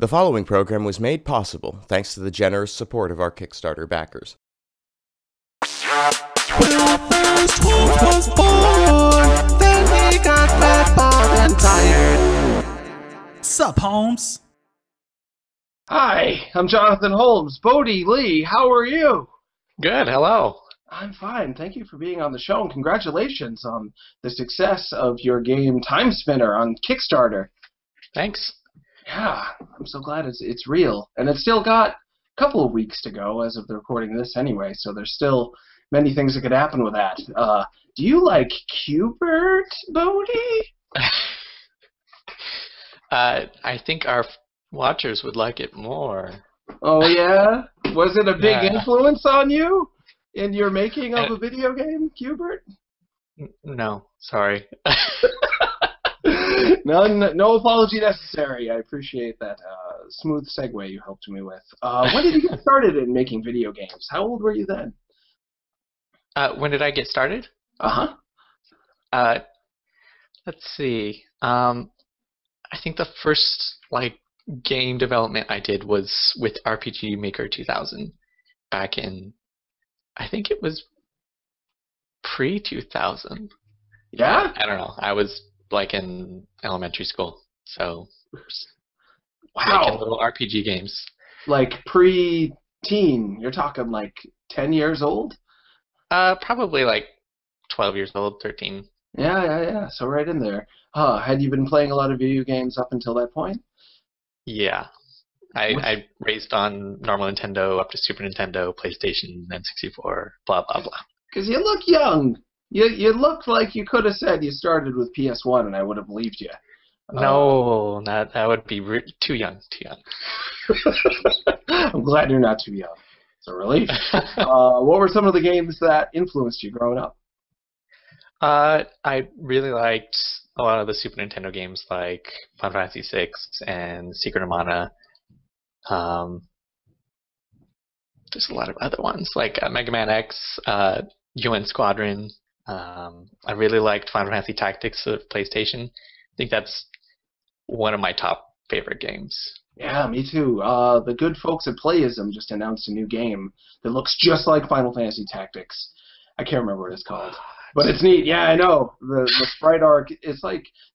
The following program was made possible thanks to the generous support of our Kickstarter backers. First Holmes was born, then he got fat, bald, and tired. Sup, Holmes? Hi, I'm Jonathan Holmes. Bodie, Lee, how are you? Good, hello. I'm fine. Thank you for being on the show, and congratulations on the success of your game Timespinner on Kickstarter. Thanks. Yeah, I'm so glad it's real. And it's still got a couple of weeks to go as of the recording of this anyway, so there's still many things that could happen with that. Do you like Q*bert, Bodie? I think our watchers would like it more. Oh, yeah? Was it a big Yeah. influence on you in your making of a video game, Q*bert? No, sorry. No apology necessary. I appreciate that smooth segue you helped me with. When did you get started in making video games? How old were you then? When did I get started? Uh-huh. Let's see. I think the first game development I did was with RPG Maker 2000 back in, I think it was pre-2000. Yeah? I don't know. I was in elementary school, so Wow. making little RPG games. Like pre-teen. You're talking 10 years old? Probably 12 years old, 13. Yeah. So right in there. Had you been playing a lot of video games up until that point? Yeah. I raced on normal Nintendo up to Super Nintendo, PlayStation, N64, blah, blah, blah. Because you look young. You look like you could have said you started with PS1 and I would have believed you. No, that would be too young, I'm glad you're not too young. It's a relief. What were some of the games that influenced you growing up? I really liked a lot of the Super Nintendo games like Final Fantasy VI and Secret of Mana. There's a lot of other ones like Mega Man X, UN Squadron. I really liked Final Fantasy Tactics of PlayStation. I think that's one of my top favorite games. Yeah, me too. The good folks at Playism just announced a new game that looks just like Final Fantasy Tactics. I can't remember what it's called. But it's neat. Yeah, I know. The sprite arc, it's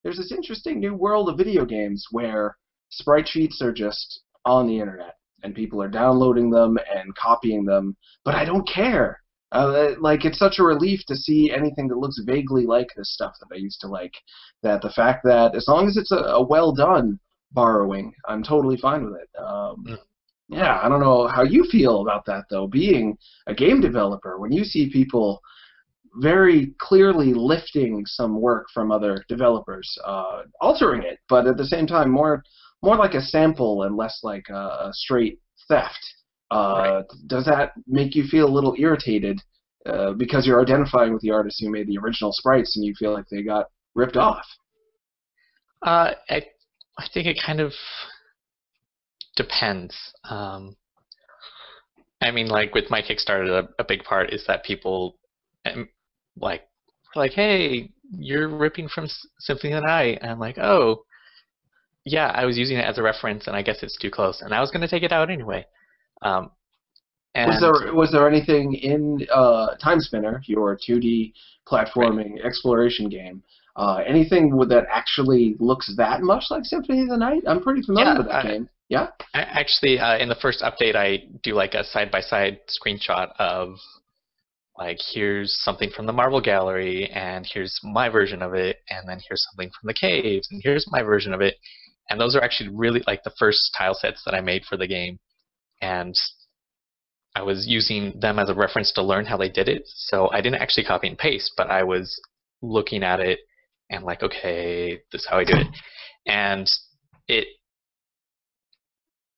there's this interesting new world of video games where sprite sheets are just on the internet, and people are downloading them and copying them, but I don't care. It's such a relief to see anything that looks vaguely like this stuff that I used to like. That the fact that as long as it's a well done borrowing, I'm totally fine with it. Yeah, I don't know how you feel about that though. Being a game developer, when you see people very clearly lifting some work from other developers, altering it, but at the same time more like a sample and less like a straight theft. Right. Does that make you feel a little irritated because you're identifying with the artists who made the original sprites and you feel like they got ripped off? I think it kind of depends. I mean, with my Kickstarter, a big part is that people were like, hey, you're ripping from Symphony of the Night. And I'm like, oh, yeah, I was using it as a reference, and I guess it's too close. And I was going to take it out anyway. Was there anything in Timespinner, your 2D platforming exploration game, anything that actually looks that much like Symphony of the Night? I'm pretty familiar with that game. Yeah? Actually, in the first update, I do a side-by-side screenshot of here's something from the Marvel Gallery, and here's my version of it, and then here's something from the caves, and here's my version of it. And those are actually really the first tile sets that I made for the game. And I was using them as a reference to learn how they did it. So I didn't actually copy and paste, but I was looking at it and okay, this is how I do it. And it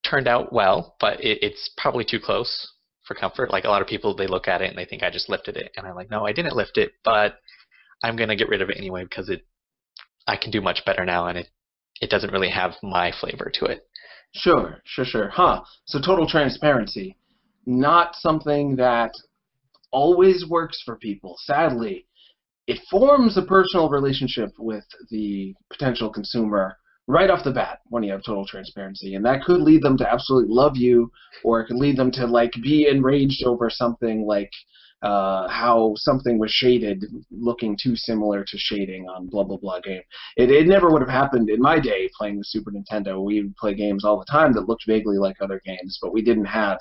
turned out well, but it's probably too close for comfort. A lot of people, they look at it and they think I just lifted it. And I'm like, no, I didn't lift it, but I'm going to get rid of it anyway because I can do much better now, and it doesn't really have my flavor to it. Sure. Huh. So total transparency. Not something that always works for people. Sadly, it forms a personal relationship with the potential consumer right off the bat when you have total transparency, and that could lead them to absolutely love you, or it could lead them to like be enraged over something like how something was shaded, looking too similar to shading on blah blah blah game. It never would have happened in my day playing the Super Nintendo. We would play games all the time that looked vaguely like other games, but we didn't have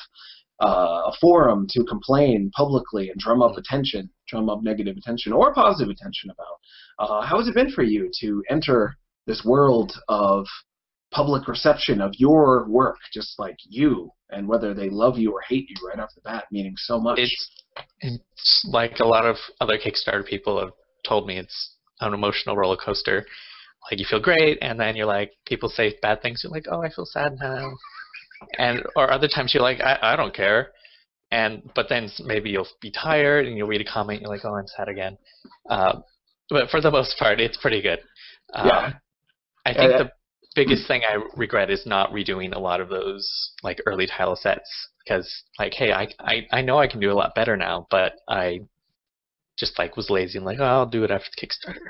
a forum to complain publicly and drum up attention, drum up negative attention or positive attention about. How has it been for you to enter this world of public reception of your work, just like you, and whether they love you or hate you right off the bat, meaning so much? It's like a lot of other Kickstarter people have told me, it's an emotional roller coaster. Like, you feel great, and then you're like, people say bad things, you're like, oh, I feel sad now. And or other times you're like, I don't care. But then maybe you'll be tired and you'll read a comment, you're like, oh, I'm sad again. But for the most part, it's pretty good. Yeah. I think the biggest thing I regret is not redoing a lot of those like early tile sets, because like, hey, I know I can do a lot better now, but I just like was lazy and like, oh, I'll do it after the Kickstarter.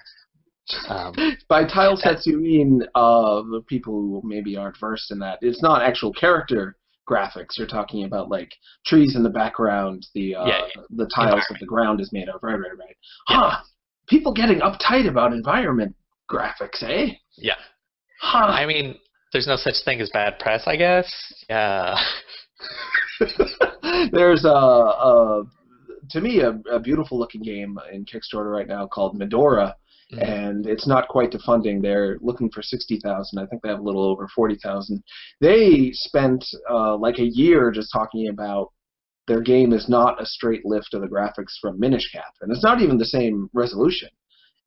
By tile sets, you mean the people who maybe aren't versed in that. It's not actual character graphics. You're talking about like trees in the background, the tiles that the ground is made of. Right. Yeah. Huh. People getting uptight about environment graphics, eh? Yeah. Huh. I mean, there's no such thing as bad press, I guess. Yeah. There's to me a beautiful looking game in Kickstarter right now called Medora. Mm-hmm. And it's not quite to funding. They're looking for 60,000. I think they have a little over 40,000. They spent like a year just talking about their game is not a straight lift of the graphics from Minish Cap, and it's not even the same resolution.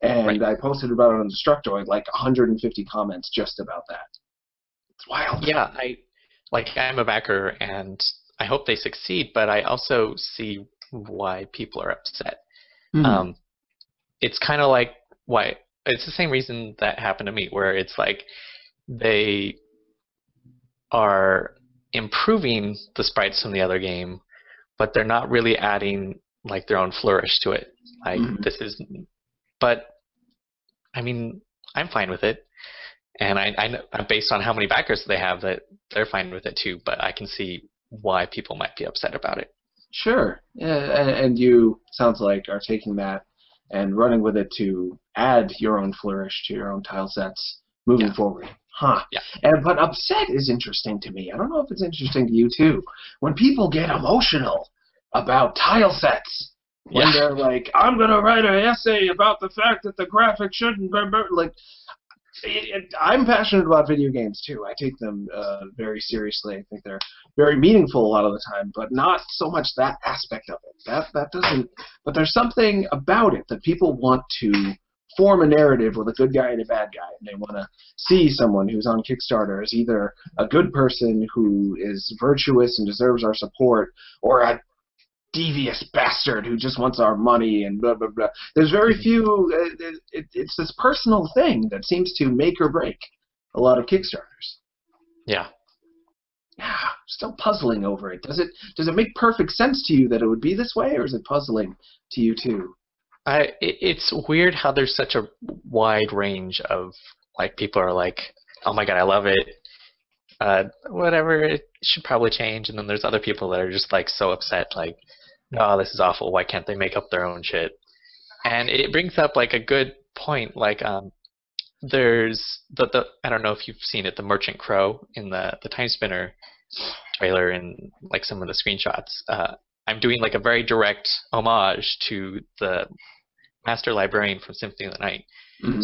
And I posted about it on Destructoid, like 150 comments just about that. It's wild. Yeah, I'm a backer, and I hope they succeed, but I also see why people are upset. Mm-hmm. It's kind of like why it's the same reason that happened to me, where it's like they are improving the sprites from the other game, but they're not really adding like their own flourish to it. Like but I mean, I'm fine with it, and I know based on how many backers they have that they're fine with it too. But I can see why people might be upset about it. Sure, yeah, and you sounds like are taking that and running with it to add your own flourish to your own tile sets moving forward. Huh. Yeah. But upset is interesting to me. I don't know if it's interesting to you too. When people get emotional about tile sets, when they're like, I'm going to write an essay about the fact that the graphics shouldn't, like, I'm passionate about video games too. I take them very seriously. I think they're very meaningful a lot of the time, but not so much that aspect of it. That doesn't. But there's something about it that people want to form a narrative with a good guy and a bad guy, and they want to see someone who's on Kickstarter as either a good person who is virtuous and deserves our support, or a devious bastard who just wants our money and blah blah blah. There's very few. It's this personal thing that seems to make or break a lot of Kickstarters. Yeah. Still puzzling over it. Does it make perfect sense to you that it would be this way, or is it puzzling to you too? It's weird how there's such a wide range of like people are like, oh my god, I love it. Whatever, it should probably change. And then there's other people that are just like so upset, like, oh, this is awful. Why can't they make up their own shit? And it brings up like a good point. Like, there's the I don't know if you've seen it, the Merchant Crow in the Timespinner trailer and like some of the screenshots. I'm doing like a very direct homage to the Master Librarian from Symphony of the Night. Mm-hmm.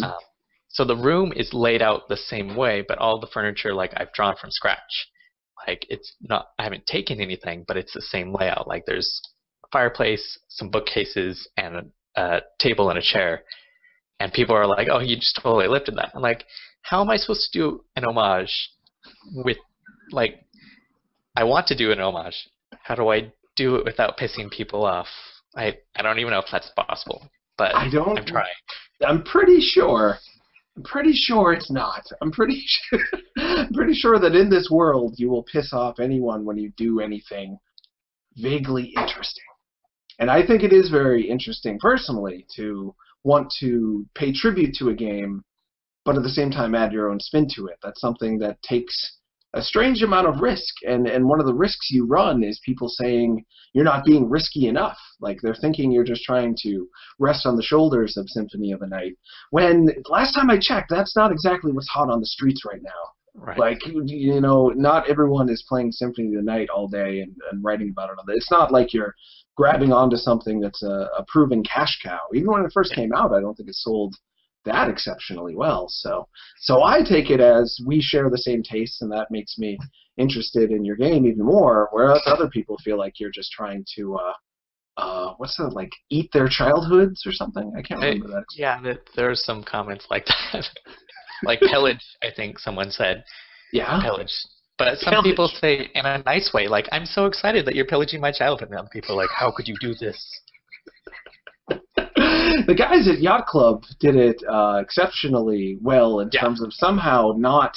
So the room is laid out the same way, but all the furniture like I've drawn from scratch. Like it's not, I haven't taken anything, but it's the same layout. Like there's a fireplace, some bookcases, and a table and a chair. And people are like, oh, you just totally lifted that. I'm like, how am I supposed to do an homage with, like, I want to do an homage. How do I do it without pissing people off? I don't even know if that's possible, but I'm trying. I'm pretty sure it's not. I'm pretty sure that in this world you will piss off anyone when you do anything vaguely interesting. And I think it is very interesting personally to want to pay tribute to a game, but at the same time add your own spin to it. That's something that takes a strange amount of risk, and one of the risks you run is people saying you're not being risky enough. Like, they're thinking you're just trying to rest on the shoulders of Symphony of the Night. When, last time I checked, that's not exactly what's hot on the streets right now. Right. Like, you know, not everyone is playing Symphony of the Night all day and writing about it. It's not like you're grabbing onto something that's a proven cash cow. Even when it first came out, I don't think it sold that exceptionally well. So I take it as we share the same tastes, and that makes me interested in your game even more, whereas other people feel like you're just trying to what's that, like, eat their childhoods or something? I can't remember that. Yeah, there's some comments like that. Like pillage, I think someone said. Yeah. Pillage. But some people say in a nice way, like, I'm so excited that you're pillaging my childhood. And other people are like, how could you do this? The guys at Yacht Club did it exceptionally well in terms of somehow not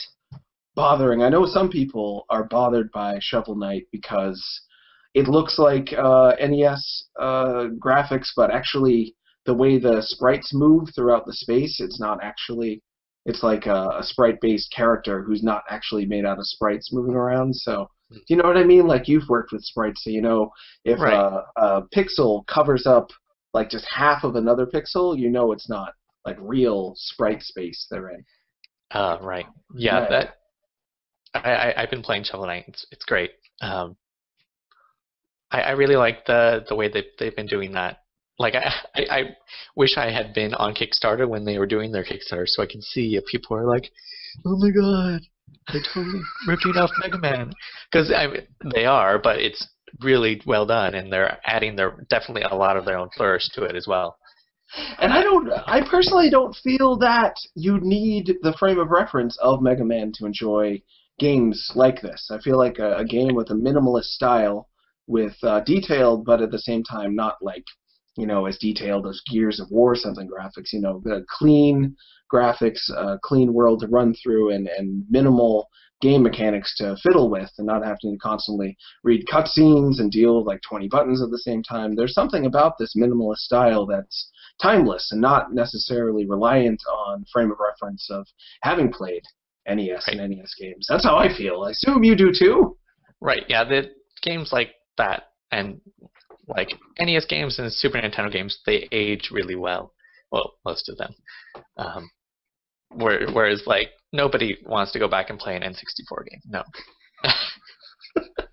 bothering. I know some people are bothered by Shovel Knight because it looks like NES graphics, but actually the way the sprites move throughout the space, it's not actually. It's like a sprite-based character who's not actually made out of sprites moving around. So, do you know what I mean? Like, you've worked with sprites, so you know if a pixel covers up like just half of another pixel, you know it's not like real sprite space they're in. Right. Yeah. That I've been playing Shovel Knight. It's great. I really like the way they've been doing that. Like, I wish I had been on Kickstarter when they were doing their Kickstarter, so I can see if people are like, oh my god, they totally ripping off Mega Man. Because they are, but it's really well done, and they're adding definitely a lot of their own flourish to it as well. And I personally don't feel that you need the frame of reference of Mega Man to enjoy games like this. I feel like a game with a minimalist style, with detailed, but at the same time not like, you know, as detailed as Gears of War something graphics, you know, the clean graphics, clean world to run through, and minimal game mechanics to fiddle with, and not having to constantly read cutscenes and deal with like 20 buttons at the same time. There's something about this minimalist style that's timeless and not necessarily reliant on frame of reference of having played NES and NES games. That's how I feel. I assume you do too. Right, yeah, the games like that, and like NES games and Super Nintendo games, they age really well. Well, most of them. Whereas, like, nobody wants to go back and play an N64 game. No.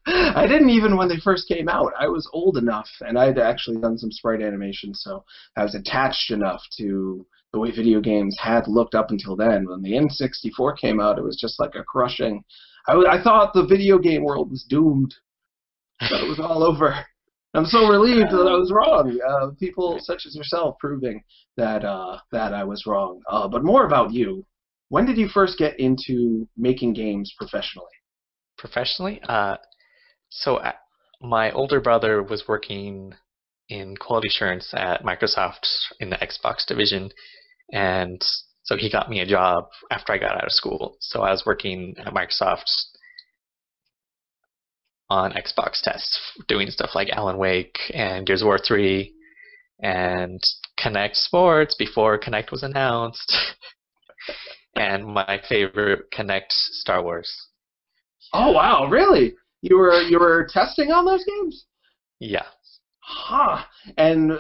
I didn't even when they first came out. I was old enough, and I'd actually done some sprite animation, so I was attached enough to the way video games had looked up until then. When the N64 came out, it was just like a crushing. I thought the video game world was doomed. I thought it was all over. I'm so relieved that I was wrong. People such as yourself proving that I was wrong. But more about you. When did you first get into making games professionally? Professionally? So my older brother was working in quality assurance at Microsoft in the Xbox division, and so he got me a job after I got out of school. So I was working at Microsoft on Xbox tests, doing stuff like Alan Wake and Gears of War 3 and Kinect Sports before Kinect was announced, and my favorite, Kinect Star Wars. Oh wow, really? You were testing on those games? Yeah. Huh. And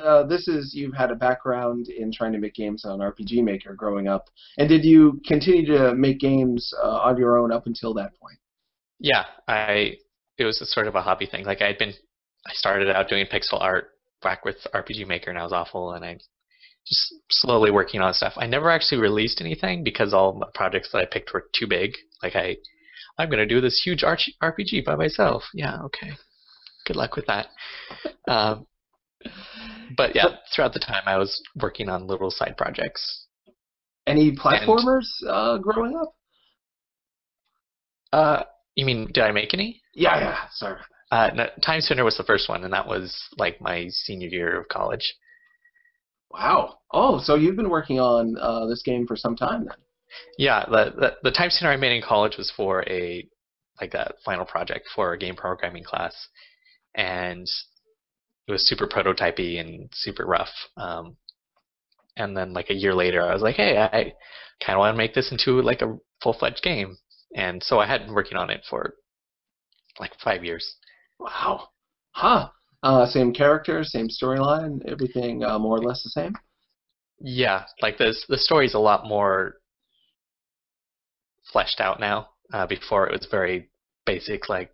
you've had a background in trying to make games on RPG Maker growing up. And did you continue to make games on your own up until that point? Yeah, it was a sort of a hobby thing. Like I started out doing pixel art back with RPG Maker, and I was awful, and I just slowly working on stuff. I never actually released anything because all the projects that I picked were too big. Like I'm going to do this huge RPG by myself. Yeah, okay. Good luck with that. But yeah, throughout the time I was working on little side projects. Any platformers growing up? You mean, did I make any? Yeah. Sorry. No, Timespinners was the first one, and that was like my senior year of college. Wow. Oh, so you've been working on this game for some time then? Yeah, the Timespinner I made in college was for a final project for a game programming class, and it was super prototypey and super rough. And then like a year later, I was like, hey, I kind of want to make this into like a full-fledged game. And so I had been working on it for like 5 years. Wow. Huh. Same character, same storyline, everything more or less the same? Yeah, like the story's a lot more fleshed out now. Before it was very basic, like,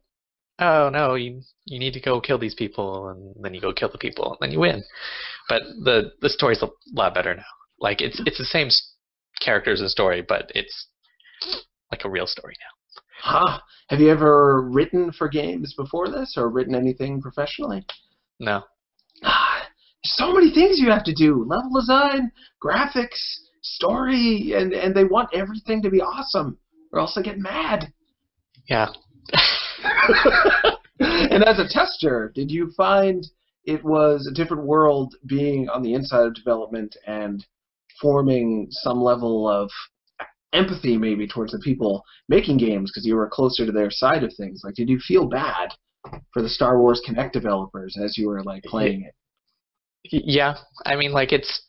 oh no, you need to go kill these people, and then you go kill the people, and then you win. But the story's a lot better now. Like it's the same characters and story, but it's like a real story now. Huh. Have you ever written for games before this, or written anything professionally? No. There's so many things you have to do. Level design, graphics, story, and they want everything to be awesome, or else they get mad. Yeah. And as a tester, did you find it was a different world being on the inside of development and forming some level of empathy maybe towards the people making games because you were closer to their side of things? Like, did you feel bad for the Star Wars Kinect developers as you were like playing it? Yeah, I mean, like it's.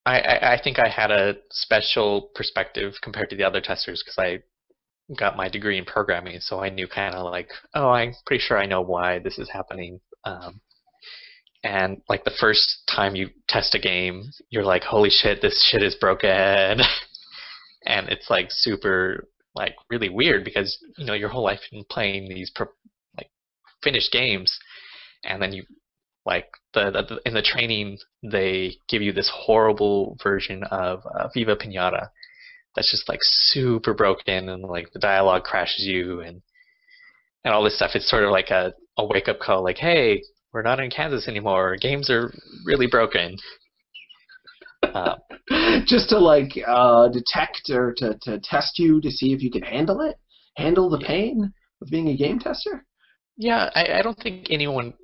I think I had a special perspective compared to the other testers because I got my degree in programming, so I knew kind of like, oh, I'm pretty sure I know why this is happening. And like the first time you test a game, you're like, holy shit, this shit is broken. And it's like super, like really weird because, you know, your whole life you've been playing these like finished games, and then you like in the training they give you this horrible version of Viva Pinata that's just like super broken, and like the dialogue crashes you and all this stuff. It's sort of like a wake up call, like, hey, we're not in Kansas anymore. Games are really broken. Just to like detect or to test you to see if you can handle it, handle the pain of being a game tester. Yeah, I don't think anyone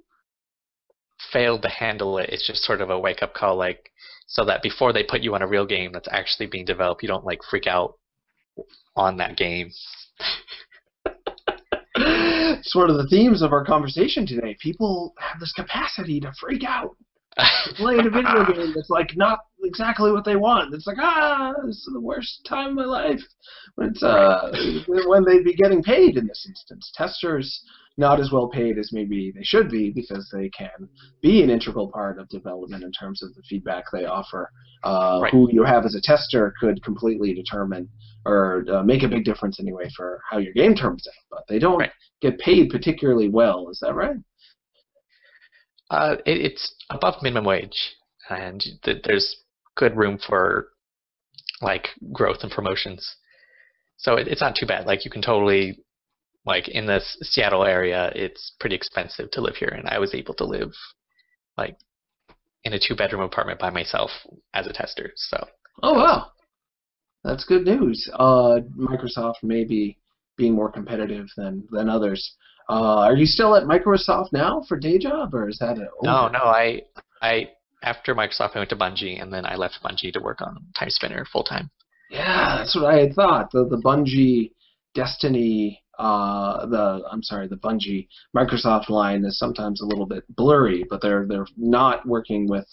failed to handle it. It's just sort of a wake up call, like, so that before they put you on a real game that's actually being developed, you don't like freak out on that game. Sort of the themes of our conversation today. People have this capacity to freak out. Playing a video game that's like not exactly what they want. It's like, this is the worst time of my life. When it's when they'd be getting paid in this instance. Testers not as well paid as maybe they should be because they can be an integral part of development in terms of the feedback they offer. Who you have as a tester could completely determine or make a big difference anyway for how your game turns out. But they don't get paid particularly well. Is that right? It's above minimum wage, and there's good room for like growth and promotions. So it's not too bad. Like you can totally, like in the Seattle area, it's pretty expensive to live here, and I was able to live like in a 2-bedroom apartment by myself as a tester. So. Oh wow, that's good news. Microsoft may be being more competitive than others. Are you still at Microsoft now for day job, or is that over? No. I after Microsoft, I went to Bungie, and then I left Bungie to work on Timespinner full time. Yeah, that's what I had thought. The Bungie Destiny, the Bungie Microsoft line is sometimes a little bit blurry, but they're not working with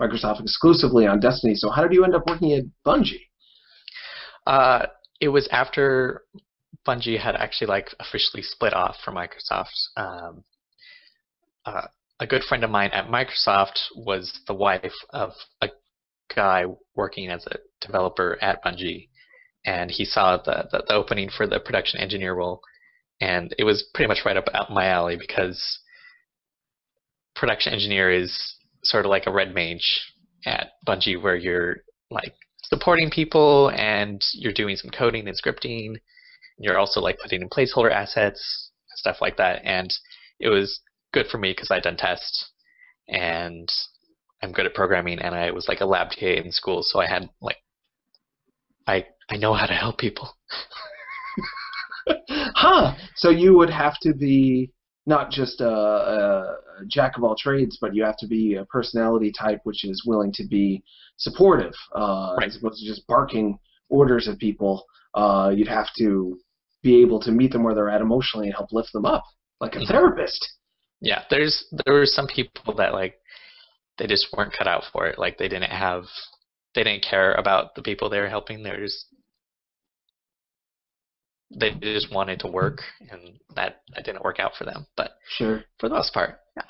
Microsoft exclusively on Destiny. So how did you end up working at Bungie? It was after Bungie had actually like officially split off from Microsoft. A good friend of mine at Microsoft was the wife of a guy working as a developer at Bungie, and he saw the opening for the production engineer role, and it was pretty much right up my alley because production engineer is sort of like a red mage at Bungie, where you're like supporting people and you're doing some coding and scripting. You're also like putting in placeholder assets, stuff like that. And it was good for me because I'd done tests and I'm good at programming, and I was like a lab TA in school, so I had like I know how to help people. So you would have to be not just a jack of all trades, but you have to be a personality type which is willing to be supportive, as opposed to just barking orders at people. You'd have to be able to meet them where they're at emotionally and help lift them up, like a therapist. Yeah, there were some people that like they just weren't cut out for it. Like they didn't care about the people they were helping. They just wanted to work, and that didn't work out for them. But Sure. for the most part, yeah.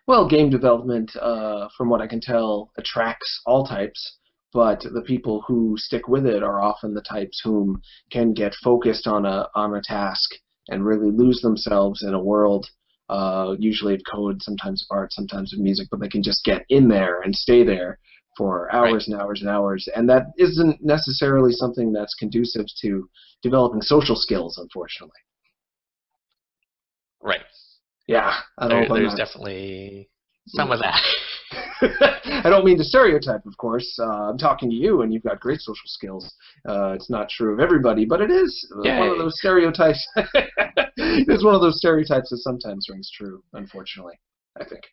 Well, game development, from what I can tell, attracts all types, but the people who stick with it are often the types whom can get focused on a task and really lose themselves in a world, usually of code, sometimes of art, sometimes of music, but they can just get in there and stay there for hours and hours and hours, and that isn't necessarily something that's conducive to developing social skills, unfortunately. Right. Yeah, I don't know if I'm There's not- definitely some of that. I don't mean to stereotype, of course. I'm talking to you, and you've got great social skills. It's not true of everybody, but it is one of those stereotypes. It's one of those stereotypes that sometimes rings true, unfortunately, I think.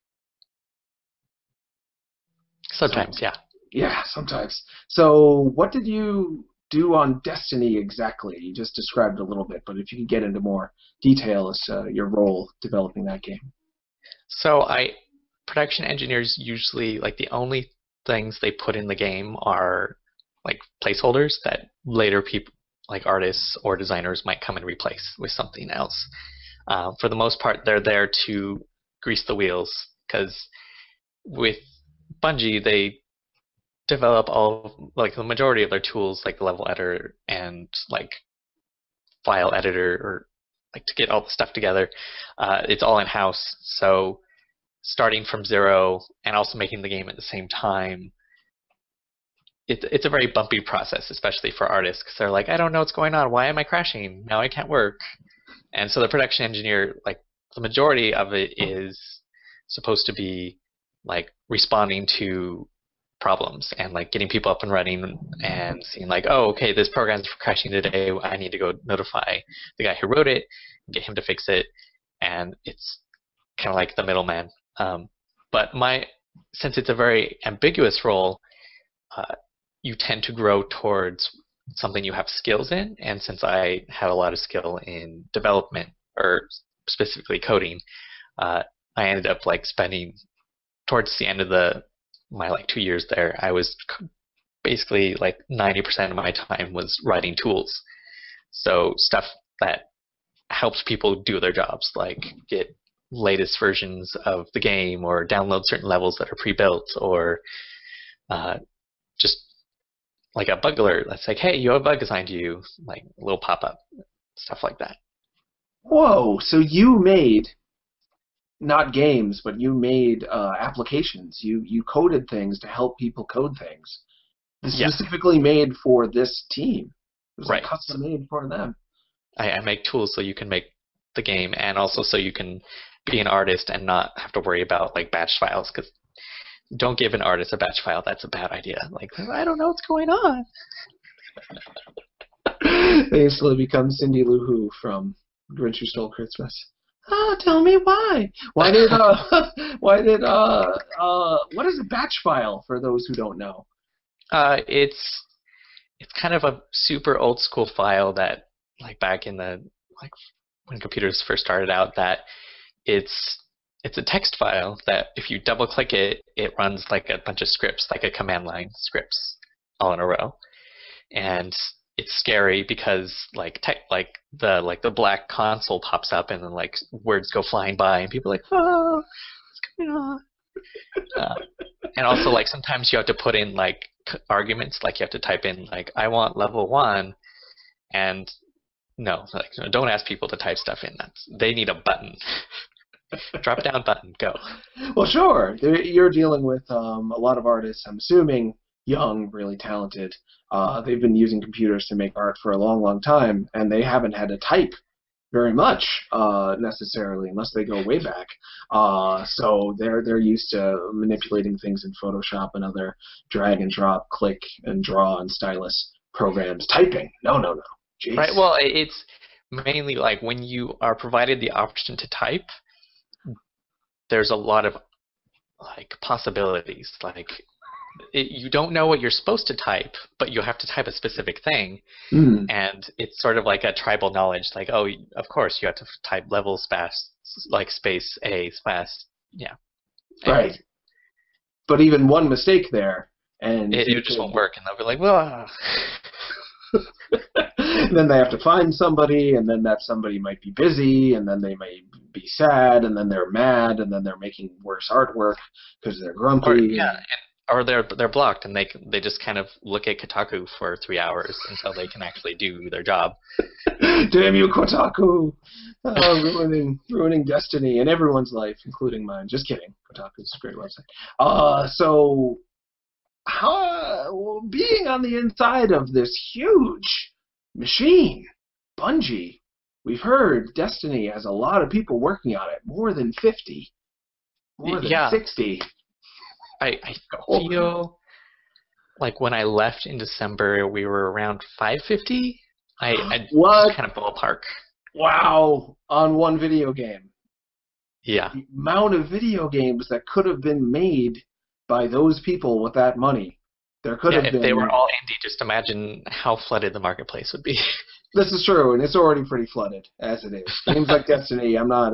Sometimes, yeah. Yeah, sometimes. So what did you do on Destiny exactly? You just described a little bit, but if you could get into more detail as your role developing that game. So production engineers usually, like, the only things they put in the game are like placeholders that later people, like artists or designers, might come and replace with something else. For the most part, they're there to grease the wheels, because with Bungie, they develop like the majority of their tools, like the level editor and like file editor, or like to get all the stuff together. It's all in-house, so starting from zero and also making the game at the same time, it's a very bumpy process, especially for artists, because they're like, I don't know what's going on. Why am I crashing? Now I can't work. And so the production engineer, like the majority of it is supposed to be like responding to problems and like getting people up and running and seeing like, oh, okay, this program's crashing today. I need to go notify the guy who wrote it, get him to fix it. And it's kind of like the middleman. But since it's a very ambiguous role, you tend to grow towards something you have skills in. And since I had a lot of skill in development, or specifically coding, I ended up like spending towards the end of my like 2 years there, I was basically like 90% of my time was writing tools. So stuff that helps people do their jobs, like get latest versions of the game, or download certain levels that are pre-built, or just like a bug alert that's like, hey, you have a bug assigned to you, like a little pop-up, stuff like that. Whoa, so you made not games, but you made applications. You coded things to help people code things. Specifically made for this team. It was like custom made for them. I make tools so you can make the game, and also so you can be an artist and not have to worry about like batch files, because don't give an artist a batch file. That's a bad idea. Like, I don't know what's going on. They instantly become Cindy Lou Who from Grinch Who Stole Christmas. Tell me why. What is a batch file for those who don't know? It's kind of a super old school file that, like, back in the, like, when computers first started out, that it's a text file that if you double click it, it runs like a bunch of scripts, like a command line scripts all in a row. And it's scary because the black console pops up and then like words go flying by and people are like, oh, what's going on? And also, like, sometimes you have to put in like arguments, like you have to type in like, I want level 1, and no, like, don't ask people to type stuff in. They need a button. Drop down button, go. Well, sure. You're dealing with a lot of artists, I'm assuming, young, really talented. They've been using computers to make art for a long, long time, and they haven't had to type very much necessarily, unless they go way back. So they're used to manipulating things in Photoshop and other drag and drop, click and draw and stylus programs. Typing, no. Jeez. Right. Well, it's mainly like when you are provided the option to type, there's a lot of like possibilities. Like, you don't know what you're supposed to type, but you have to type a specific thing, and it's sort of like a tribal knowledge. Like, oh, of course you have to type level space, like space A space, yeah. Right. but even one mistake there, and it just won't work, and they'll be like, well. And then they have to find somebody, and then that somebody might be busy, and then they may be sad, and then they're mad, and then they're making worse artwork because they're grumpy. Or they're blocked, and they just kind of look at Kotaku for 3 hours until they can actually do their job. Damn you, Kotaku! Ruining destiny in everyone's life, including mine. Just kidding. Kotaku's a great website. So, how being on the inside of this huge machine, Bungie, we've heard Destiny has a lot of people working on it, more than 50, more than 60. I feel like when I left in December, we were around 550. What? Kind of ballpark. Wow, on one video game. Yeah. The amount of video games that could have been made by those people with that money. There could have been. If they were all indie, just imagine how flooded the marketplace would be. This is true, and it's already pretty flooded, as it is. Games like Destiny, I'm not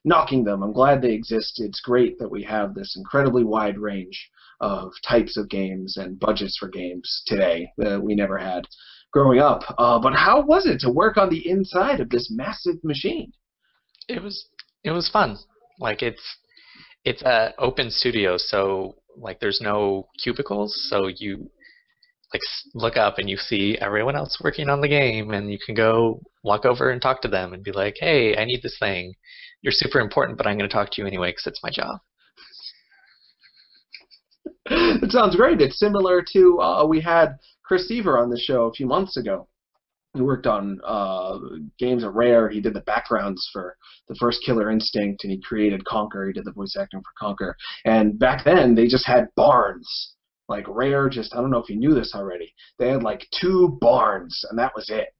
knocking them. I'm glad they exist. It's great that we have this incredibly wide range of types of games and budgets for games today that we never had growing up. But how was it to work on the inside of this massive machine? It was fun. Like it's a open studio, so like there's no cubicles, so you like look up and you see everyone else working on the game, and you can go walk over and talk to them and be like, hey, I need this thing. You're super important, but I'm going to talk to you anyway because it's my job. It sounds great. It's similar to we had Chris Seaver on the show a few months ago. He worked on games at Rare. He did the backgrounds for the first Killer Instinct, and he created Conquer. He did the voice acting for Conquer. And back then, they just had barns. Like Rare just, I don't know if you knew this already, they had like 2 barns, and that was it.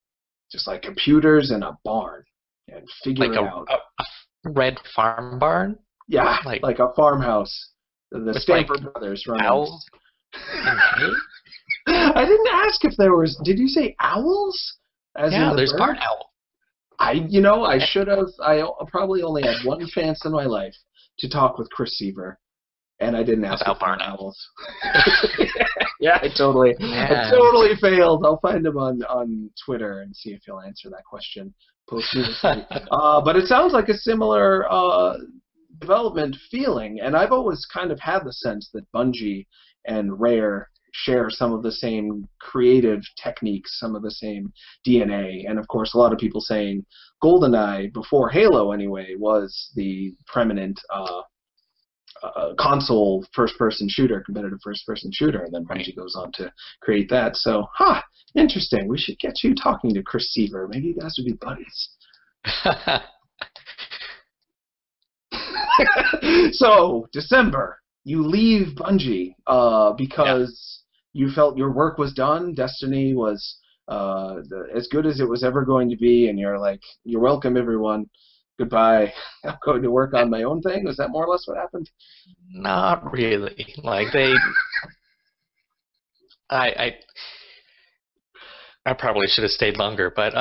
Just like computers and a barn. And figure like it out. A red farm barn? Yeah, like a farmhouse. The Stanford brothers run. Owls? I didn't ask if there was. Did you say owls? There's barn owl. I should have. I probably only had one chance in my life to talk with Chris Seaver, and I didn't ask about barn owls. Yeah, I totally failed. I'll find him on Twitter and see if he'll answer that question posthumously. But it sounds like a similar development feeling, and I've always kind of had the sense that Bungie and Rare share some of the same creative techniques, some of the same DNA, and of course a lot of people saying GoldenEye, before Halo anyway, was the preeminent console first-person shooter, competitive first-person shooter, and then Bungie goes on to create that. So, interesting. We should get you talking to Chris Seaver. Maybe you guys would be buddies. So, December, you leave Bungie because you felt your work was done. Destiny was as good as it was ever going to be, and you're like, you're welcome, everyone. Goodbye. I'm going to work on my own thing. Was that more or less what happened? Not really. Like I probably should have stayed longer, but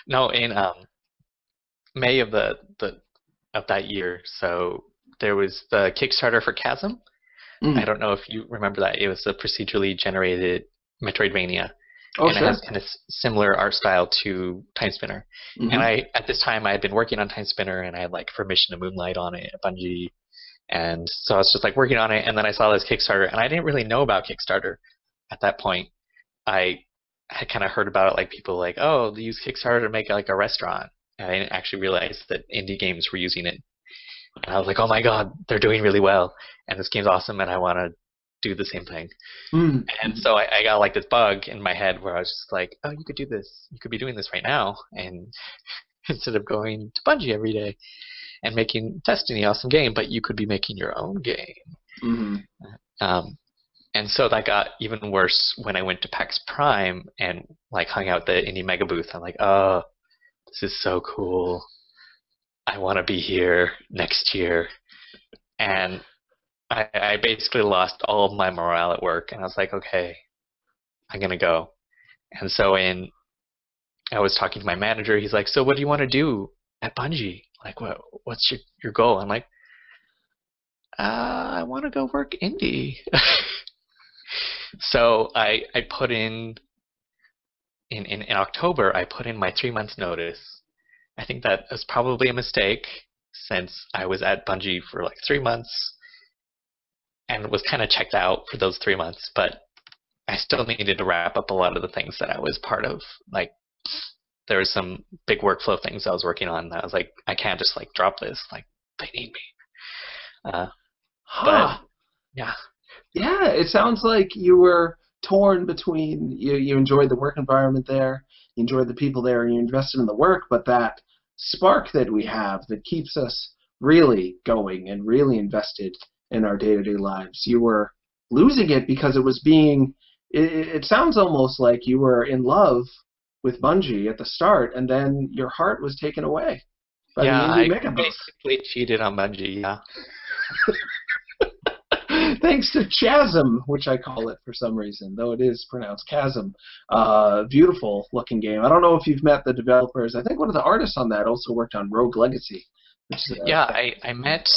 no. In May of that year, so there was the Kickstarter for Chasm. I don't know if you remember that. It was a procedurally generated Metroidvania. Oh, and sure. it has kind of similar art style to Timespinner. And at this time I had been working on Timespinner, and I had like permission to moonlight on it at Bungie. And so I was just like working on it, and then I saw this Kickstarter, and I didn't really know about Kickstarter at that point. I had kind of heard about it, like people like, oh, they use Kickstarter to make like a restaurant. And I didn't actually realize that indie games were using it. And I was like, oh my god, they're doing really well, and this game's awesome, and I want to do the same thing. And so I got like this bug in my head where I was just like, oh, you could do this. You could be doing this right now, and instead of going to Bungie every day and making Destiny an awesome game, but you could be making your own game. And so that got even worse when I went to PAX Prime and like hung out at the Indie Mega booth. I'm like, oh, this is so cool. I want to be here next year. And I basically lost all of my morale at work, and I was like, okay, I'm going to go. And so I was talking to my manager. He's like, so what do you want to do at Bungie? Like, what's your goal? I'm like, I want to go work indie. So I put in October, I put in my 3 months notice. I think that was probably a mistake since I was at Bungie for like 3 months and was kind of checked out for those 3 months, but I still needed to wrap up a lot of the things that I was part of. Like, there was some big workflow things I was working on that I was like, I can't just like drop this. Like, they need me. But yeah. Yeah, it sounds like you were torn between you enjoyed the work environment there, you enjoyed the people there, and you invested in the work, but that spark that we have that keeps us really going and really invested in our day-to-day lives, you were losing it because it was being, it sounds almost like you were in love with Bungie at the start, and then your heart was taken away by the indie mega booth. Basically cheated on Bungie, yeah. Thanks to Chasm, which I call it for some reason, though it is pronounced Chasm. Beautiful looking game. I don't know if you've met the developers. I think one of the artists on that also worked on Rogue Legacy. I met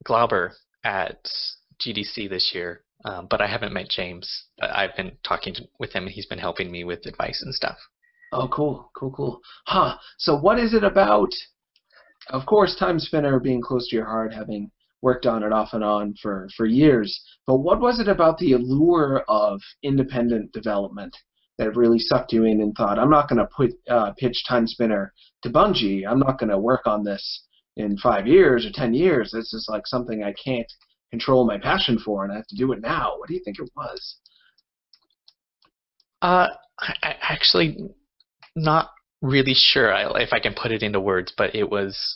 Glauber at GDC this year, but I haven't met James. I've been talking with him, and he's been helping me with advice and stuff. Oh, cool. So what is it about, of course, Timespinner being close to your heart, having worked on it off and on for years, but what was it about the allure of independent development that really sucked you in and thought, I'm not going to pitch Timespinner to Bungie, I'm not going to work on this in 5 years or 10 years, this is like something I can't control my passion for and I have to do it now? What do you think it was? I actually not really sure if I can put it into words, but it was,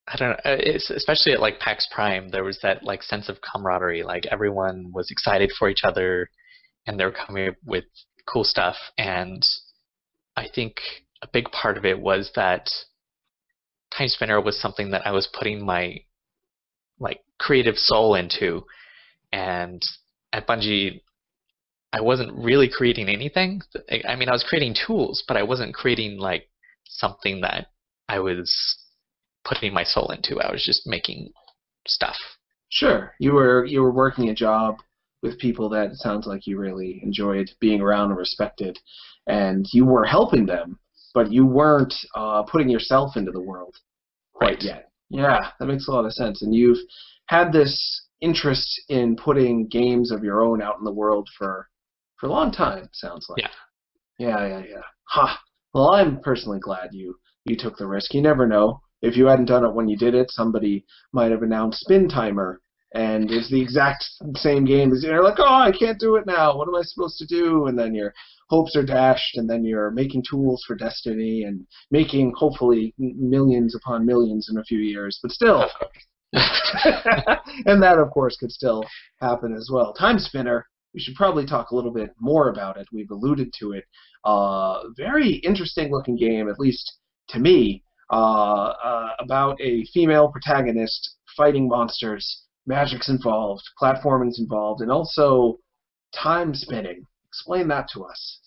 I don't know, especially at like PAX Prime, there was that like sense of camaraderie. Like everyone was excited for each other, and they were coming up with cool stuff. And I think a big part of it was that Timespinner was something that I was putting my like creative soul into. And at Bungie, I wasn't really creating anything. I mean, I was creating tools, but I wasn't creating like something that I was putting my soul into. I was just making stuff. Sure. You were working a job with people that it sounds like you really enjoyed being around and respected, and you were helping them, but you weren't putting yourself into the world quite yet. Yeah, that makes a lot of sense. And you've had this interest in putting games of your own out in the world for a long time, sounds like. Yeah. Well, I'm personally glad you took the risk. You never know. If you hadn't done it when you did it, somebody might have announced Spin Timer, and it's the exact same game as you're like, oh, I can't do it now. What am I supposed to do? And then your hopes are dashed, and then you're making tools for Destiny and making, hopefully, millions upon millions in a few years. But still. And that, of course, could still happen as well. Timespinner, we should probably talk a little bit more about it. We've alluded to it. Very interesting looking game, at least to me. About a female protagonist fighting monsters, magic's involved, platforming's involved, and also time spinning. Explain that to us.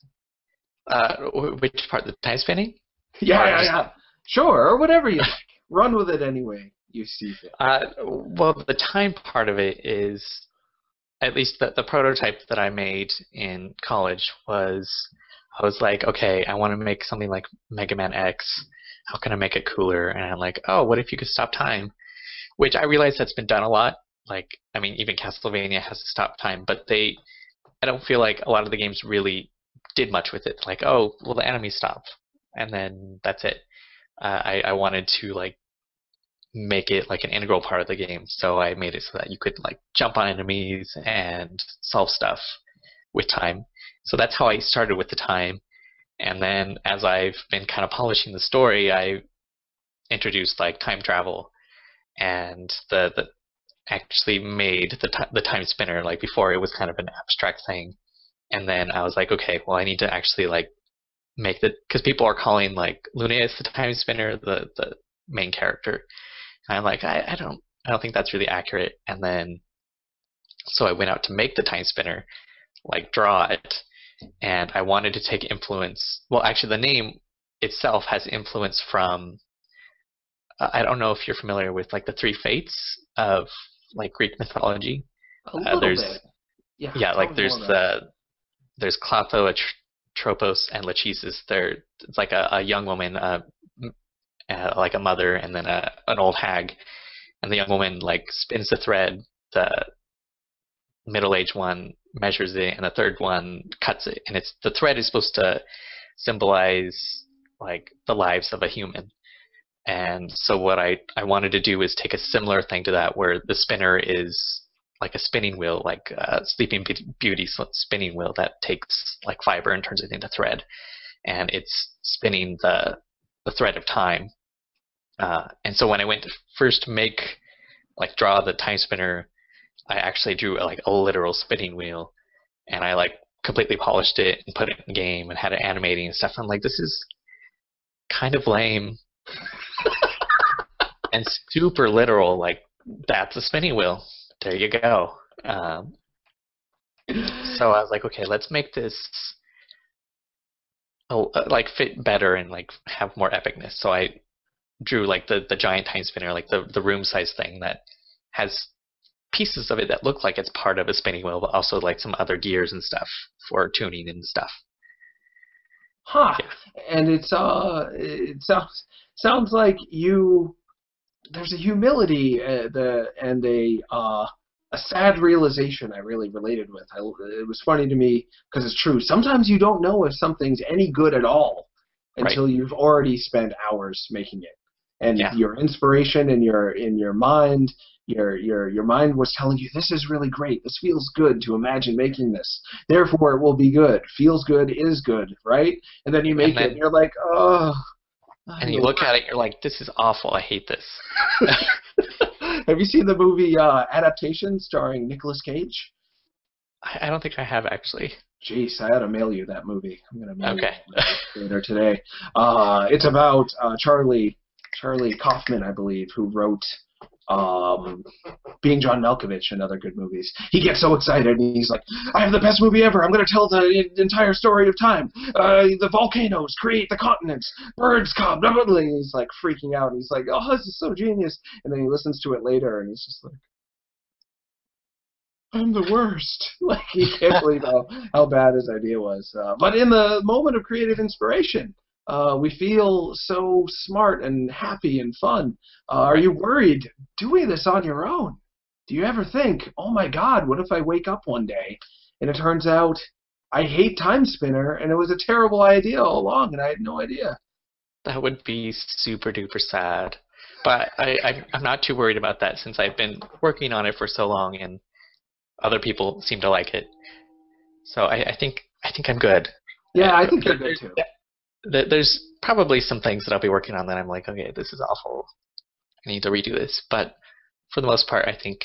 Which part? The time spinning? Yeah. Sure, or whatever you like. Run with it anyway you see fit. Well, the time part of it is, at least the prototype that I made in college was, I was like, okay, I want to make something like Mega Man X. How can I make it cooler? And I'm like, oh, what if you could stop time? Which I realize that's been done a lot. Like, I mean, even Castlevania has to stop time, but I don't feel like a lot of the games really did much with it. Like, oh, well, the enemies stop, and then that's it. I wanted to like make it like an integral part of the game, so I made it so that you could like jump on enemies and solve stuff with time. So that's how I started with the time. And then as I've been kind of polishing the story, I introduced like time travel, and the actually made the time spinner. Like before, it was kind of an abstract thing, and then I was like, okay, well, I need to actually like make because people are calling like Lunaeus the time spinner the main character, and I'm like, I don't think that's really accurate. And then so I went out to make the time spinner, like draw it. And I wanted to take influence. Well, actually, the name itself has influence from I don't know if you're familiar with like the three fates of like Greek mythology. A little There's bit. Yeah. yeah, tell like me more about there's Clotho, Tropos, and Lachesis. It's like a young woman, like a mother, and then an old hag. And the young woman like spins the thread. The middle-aged one measures it, and the third one cuts it. And the thread is supposed to symbolize like the lives of a human. And so what I wanted to do is take a similar thing to that, where the spinner is like a spinning wheel, like a Sleeping Beauty spinning wheel that takes like fiber and turns it into thread, and it's spinning the thread of time. And so when I went to first draw the time spinner, I actually drew like a literal spinning wheel, and I like completely polished it and put it in game and had it animating and stuff. I'm like, this is kind of lame and super literal. Like, that's a spinning wheel. There you go. So I was like, okay, let's make this like fit better and like have more epicness. So I drew like the giant time spinner, like the room size thing that has pieces of it that look like it's part of a spinning wheel, but also like some other gears and stuff for tuning and stuff. Huh. Yeah. And it sounds like there's a humility and a sad realization I really related with. It was funny to me because it's true. Sometimes you don't know if something's any good at all until you've already spent hours making it. And your inspiration and your mind, your mind was telling you, this is really great. This feels good to imagine making this. Therefore, it will be good. Feels good is good, right? And then you make it, and you're like, oh. And you look at it, you're like, this is awful. I hate this. Have you seen the movie Adaptation starring Nicolas Cage? I don't think I have, actually. Jeez, I ought to mail you that movie. I'm going to mail you that later today. It's about Charlie Kaufman, I believe, who wrote Being John Malkovich and other good movies. He gets so excited, and he's like, I have the best movie ever. I'm going to tell the entire story of time. The volcanoes create the continents. Birds come. Blah, blah, blah. And he's like freaking out. And he's like, oh, this is so genius. And then he listens to it later, and he's just like, I'm the worst. Like, he can't believe how bad his idea was. But in the moment of creative inspiration, we feel so smart and happy and fun. Are you worried doing this on your own? Do you ever think, oh my God, what if I wake up one day and it turns out I hate Timespinner and it was a terrible idea all along and I had no idea? That would be super duper sad. But I'm not too worried about that, since I've been working on it for so long and other people seem to like it. So I think I'm good. Yeah, I think you're good too. There's probably some things that I'll be working on that I'm like, okay, this is awful. I need to redo this. But for the most part, I think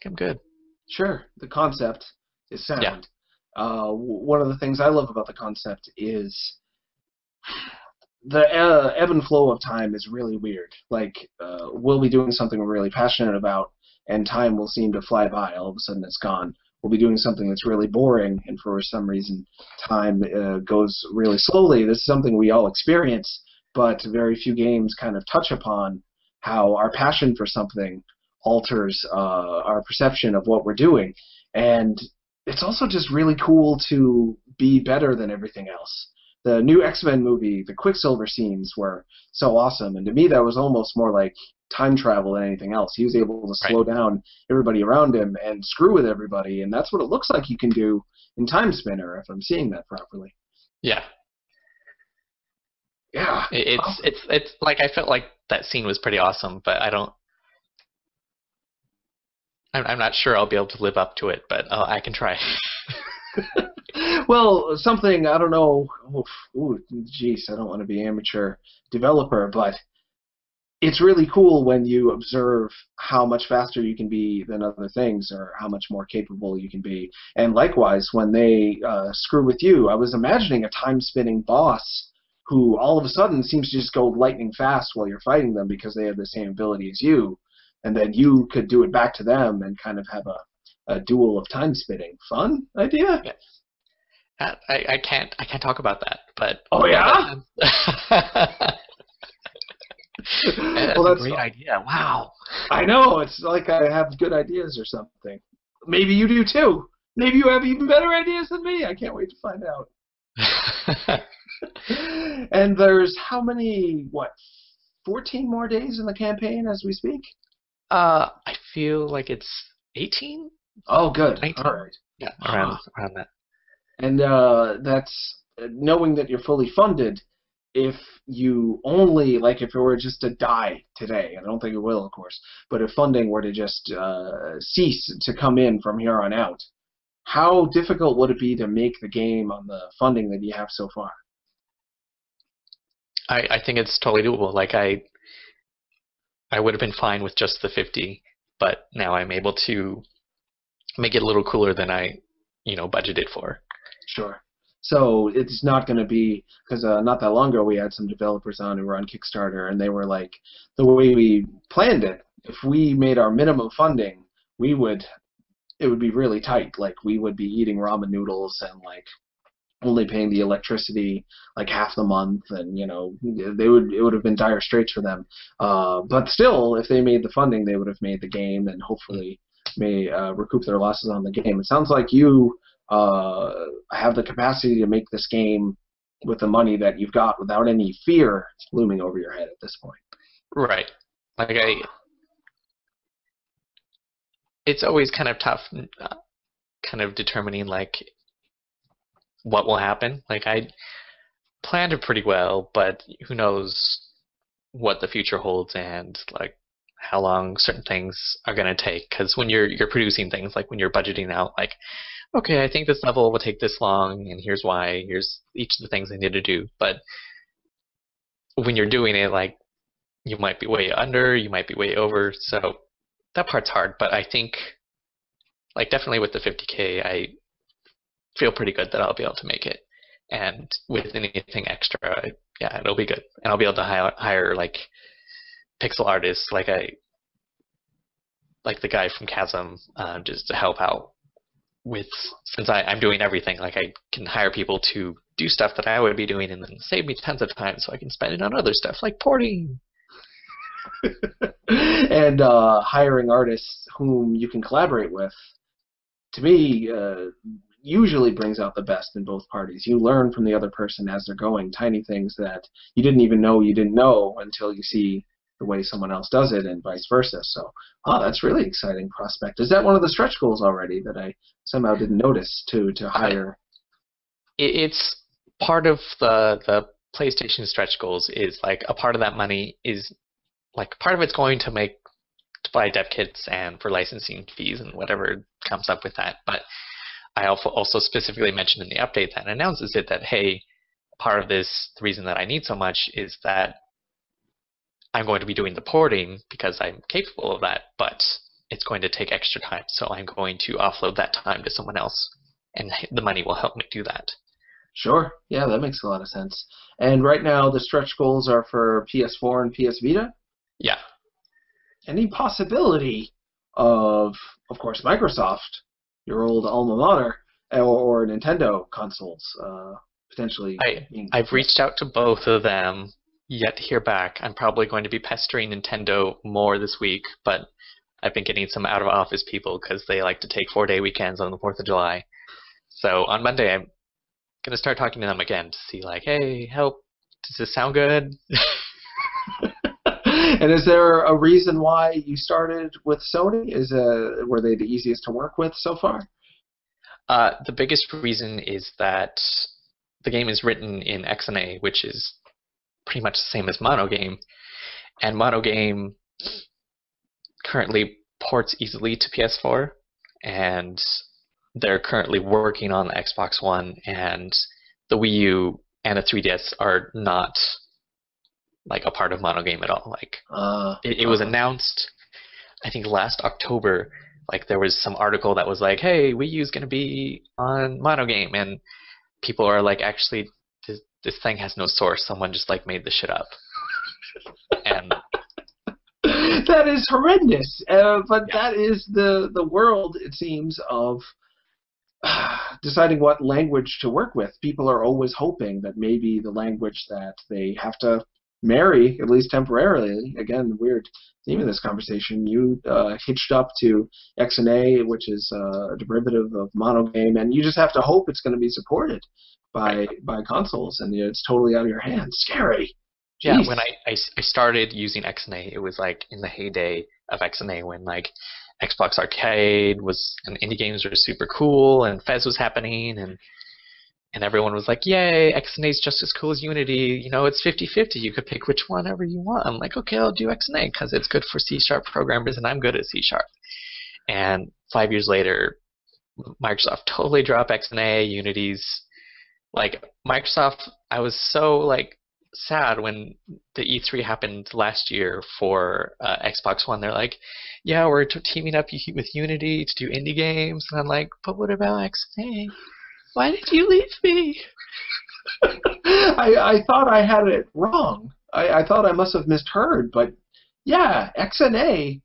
I'm good. Sure, the concept is sound. Yeah. One of the things I love about the concept is the ebb and flow of time is really weird. Like, we'll be doing something we're really passionate about, and time will seem to fly by. All of a sudden, it's gone. We'll be doing something that's really boring, and for some reason, time goes really slowly. This is something we all experience, but very few games kind of touch upon how our passion for something alters our perception of what we're doing. And it's also just really cool to be better than everything else. The new X-Men movie, the Quicksilver scenes were so awesome, and to me that was almost more like time travel than anything else. He was able to slow down everybody around him and screw with everybody, and that's what it looks like you can do in Timespinner, if I'm seeing that properly. Yeah. Yeah. It's like, I felt like that scene was pretty awesome, but I'm not sure I'll be able to live up to it, but I can try. Well, something, I don't know, jeez, I don't want to be amateur developer, but it's really cool when you observe how much faster you can be than other things, or how much more capable you can be. And likewise, when they screw with you, I was imagining a time-spinning boss who all of a sudden seems to just go lightning fast while you're fighting them because they have the same ability as you, and then you could do it back to them and kind of have a duel of time-spinning. Fun idea? Yeah. I can't talk about that, but... Oh, yeah? That's Well, a that's great idea. Wow. I know. It's like I have good ideas or something. Maybe you do too. Maybe you have even better ideas than me. I can't wait to find out. And there's how many, 14 more days in the campaign as we speak? I feel like it's 18? Oh, good. 19? All right. Yeah, around that. And that's knowing that you're fully funded. If you only, like if it were just to die today, I don't think it will, of course, but if funding were to just cease to come in from here on out, how difficult would it be to make the game on the funding that you have so far? I think it's totally doable. Like I would have been fine with just the 50, but now I'm able to make it a little cooler than I, budgeted for. Sure. So it's not going to be, because not that long ago we had some developers on who were on Kickstarter, and they were like, the way we planned it, if we made our minimum funding, it would be really tight. Like we would be eating ramen noodles and like only paying the electricity like half the month, and it would have been dire straits for them. But still, if they made the funding, they would have made the game and hopefully may recoup their losses on the game. It sounds like you have the capacity to make this game with the money that you've got without any fear looming over your head at this point. Right. Like it's always kind of tough, kind of determining like what will happen. Like I planned it pretty well, but who knows what the future holds and like how long certain things are going to take. Because when you're producing things, like when you're budgeting out, like, okay, I think this level will take this long, and here's why. Here's each of the things I need to do. But when you're doing it, like you might be way under, you might be way over. So that part's hard. But I think, like definitely with the 50K, I feel pretty good that I'll be able to make it. And with anything extra, yeah, it'll be good. And I'll be able to hire like pixel artists, like the guy from Chasm, just to help out with, since I'm doing everything. Like I can hire people to do stuff that I would be doing, and then save me tons of time so I can spend it on other stuff like porting. And hiring artists whom you can collaborate with, to me, usually brings out the best in both parties. You learn from the other person as they're going, tiny things that you didn't even know you didn't know until you see the way someone else does it, and vice versa. So, that's really exciting prospect. Is that one of the stretch goals already that I somehow didn't notice to hire? It's part of the PlayStation stretch goals. Is like a part of that money is like part of it's going to buy dev kits and for licensing fees and whatever comes up with that. But I also specifically mentioned in the update that announces it that, hey, part of this, the reason that I need so much is that I'm going to be doing the porting because I'm capable of that, but it's going to take extra time. So I'm going to offload that time to someone else, and the money will help me do that. Sure. Yeah, that makes a lot of sense. And right now the stretch goals are for PS4 and PS Vita? Yeah. Any possibility of course, Microsoft, your old alma mater, or Nintendo consoles potentially? I've reached out to both of them, yet to hear back. I'm probably going to be pestering Nintendo more this week, but I've been getting some out-of-office people because they like to take 4-day weekends on the 4th of July. So on Monday, I'm going to start talking to them again to see, like, hey, help, does this sound good? And is there a reason why you started with Sony? Were they the easiest to work with so far? The biggest reason is that the game is written in XNA, which is pretty much the same as Monogame. And Monogame currently ports easily to PS4, and they're currently working on the Xbox One, and the Wii U and the 3DS are not like a part of Monogame at all. Like it was announced, I think last October. Like there was some article that was like, "Hey, Wii U's going to be on Monogame," and people are like, "Actually, this thing has no source. Someone just like made this shit up." And that is horrendous. But yeah. That is the world, it seems, of deciding what language to work with. People are always hoping that maybe the language that they have to Mary, at least temporarily, again, weird theme of this conversation, you hitched up to XNA, which is a derivative of monogame, and you just have to hope it's going to be supported by consoles, and it's totally out of your hands. Scary. Yeah, Jeez. when I started using XNA, it was like in the heyday of XNA when like Xbox Arcade was and indie games were super cool and Fez was happening and everyone was like, yay, XNA is just as cool as Unity. You know, it's 50-50. You could pick which one ever you want. I'm like, okay, I'll do XNA because it's good for C# programmers and I'm good at C#. And 5 years later, Microsoft totally dropped XNA. Unity's like Microsoft. I was so like sad when the E3 happened last year for Xbox One. They're like, yeah, we're teaming up with Unity to do indie games. And I'm like, but what about XNA? Why did you leave me? I thought I had it wrong. I thought I must have misheard, but yeah, XNA,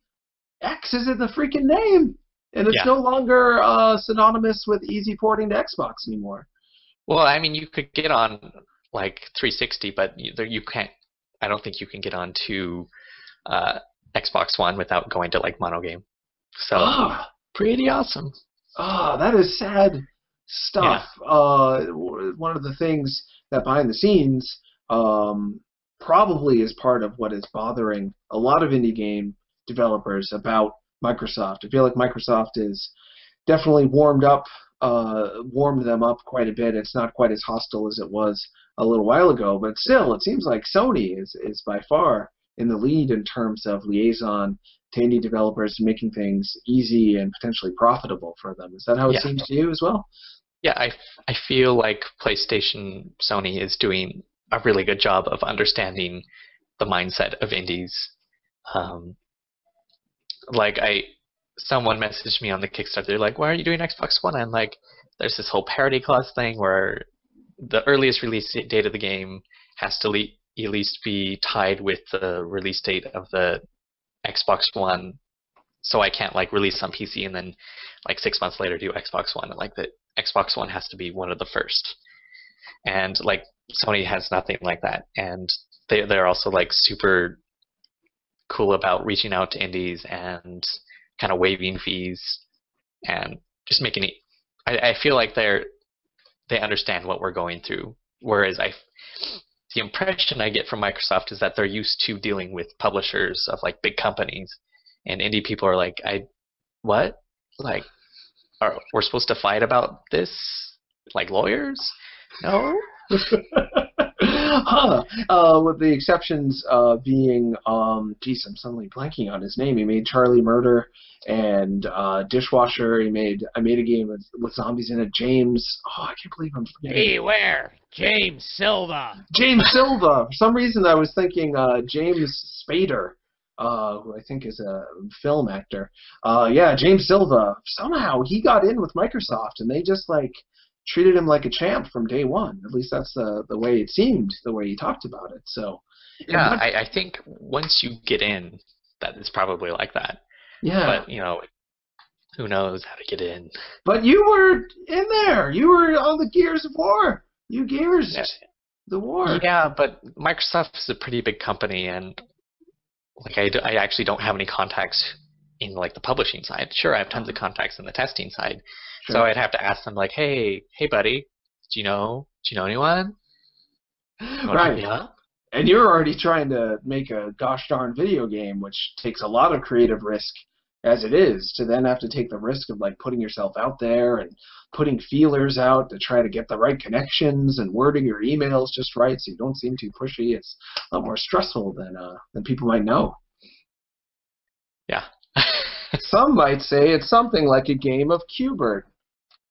X is in the freaking name, and it's no longer synonymous with easy porting to Xbox anymore. Well, I mean, you could get on like 360, but you can't. I don't think you can get on to Xbox One without going to like monogame. So pretty awesome. That is sad stuff. Yeah. One of the things that behind the scenes probably is part of what is bothering a lot of indie game developers about Microsoft. I feel like Microsoft is definitely warmed them up quite a bit. It's not quite as hostile as it was a little while ago, but still, it seems like Sony is by far in the lead in terms of liaison to indie developers, making things easy and potentially profitable for them. Is that how it seems to you as well? Yeah, I feel like PlayStation, Sony is doing a really good job of understanding the mindset of indies. Someone messaged me on the Kickstarter. They're like, "Why are you doing Xbox One?" I'm like, "There's this whole parity clause thing where the earliest release date of the game has to at least be tied with the release date of the Xbox One, so I can't like release on PC and then like 6 months later do Xbox One. And like the Xbox One has to be one of the first." And like Sony has nothing like that, and they're also like super cool about reaching out to indies and kind of waiving fees and just making it. I feel like they understand what we're going through, whereas the impression I get from Microsoft is that they're used to dealing with publishers of like big companies, and indie people are like, what? Like, we're supposed to fight about this? Like lawyers? No? With the exceptions being, geez, I'm suddenly blanking on his name. He made Charlie Murder and Dishwasher. I made a game with zombies in it. James, I can't believe I'm forgetting. Beware, James Silva. James Silva. For some reason, I was thinking James Spader, who I think is a film actor. James Silva. Somehow he got in with Microsoft, and they just like treated him like a champ from day one. At least that's the way it seemed, the way he talked about it. So yeah, I think once you get in, that it's probably like that. Yeah. But, who knows how to get in. But you were in there. You were on the Gears of War. You Gears the war. Yeah, but Microsoft is a pretty big company, and like I actually don't have any contacts in like the publishing side. Sure, I have tons of contacts in the testing side. Sure. So I'd have to ask them like, hey buddy, do you know anyone? Right. Yeah. And you're already trying to make a gosh darn video game, which takes a lot of creative risk as it is, to then have to take the risk of like putting yourself out there and putting feelers out to try to get the right connections and wording your emails just right so you don't seem too pushy. It's a lot more stressful than people might know. Yeah. Some might say it's something like a game of Qbert,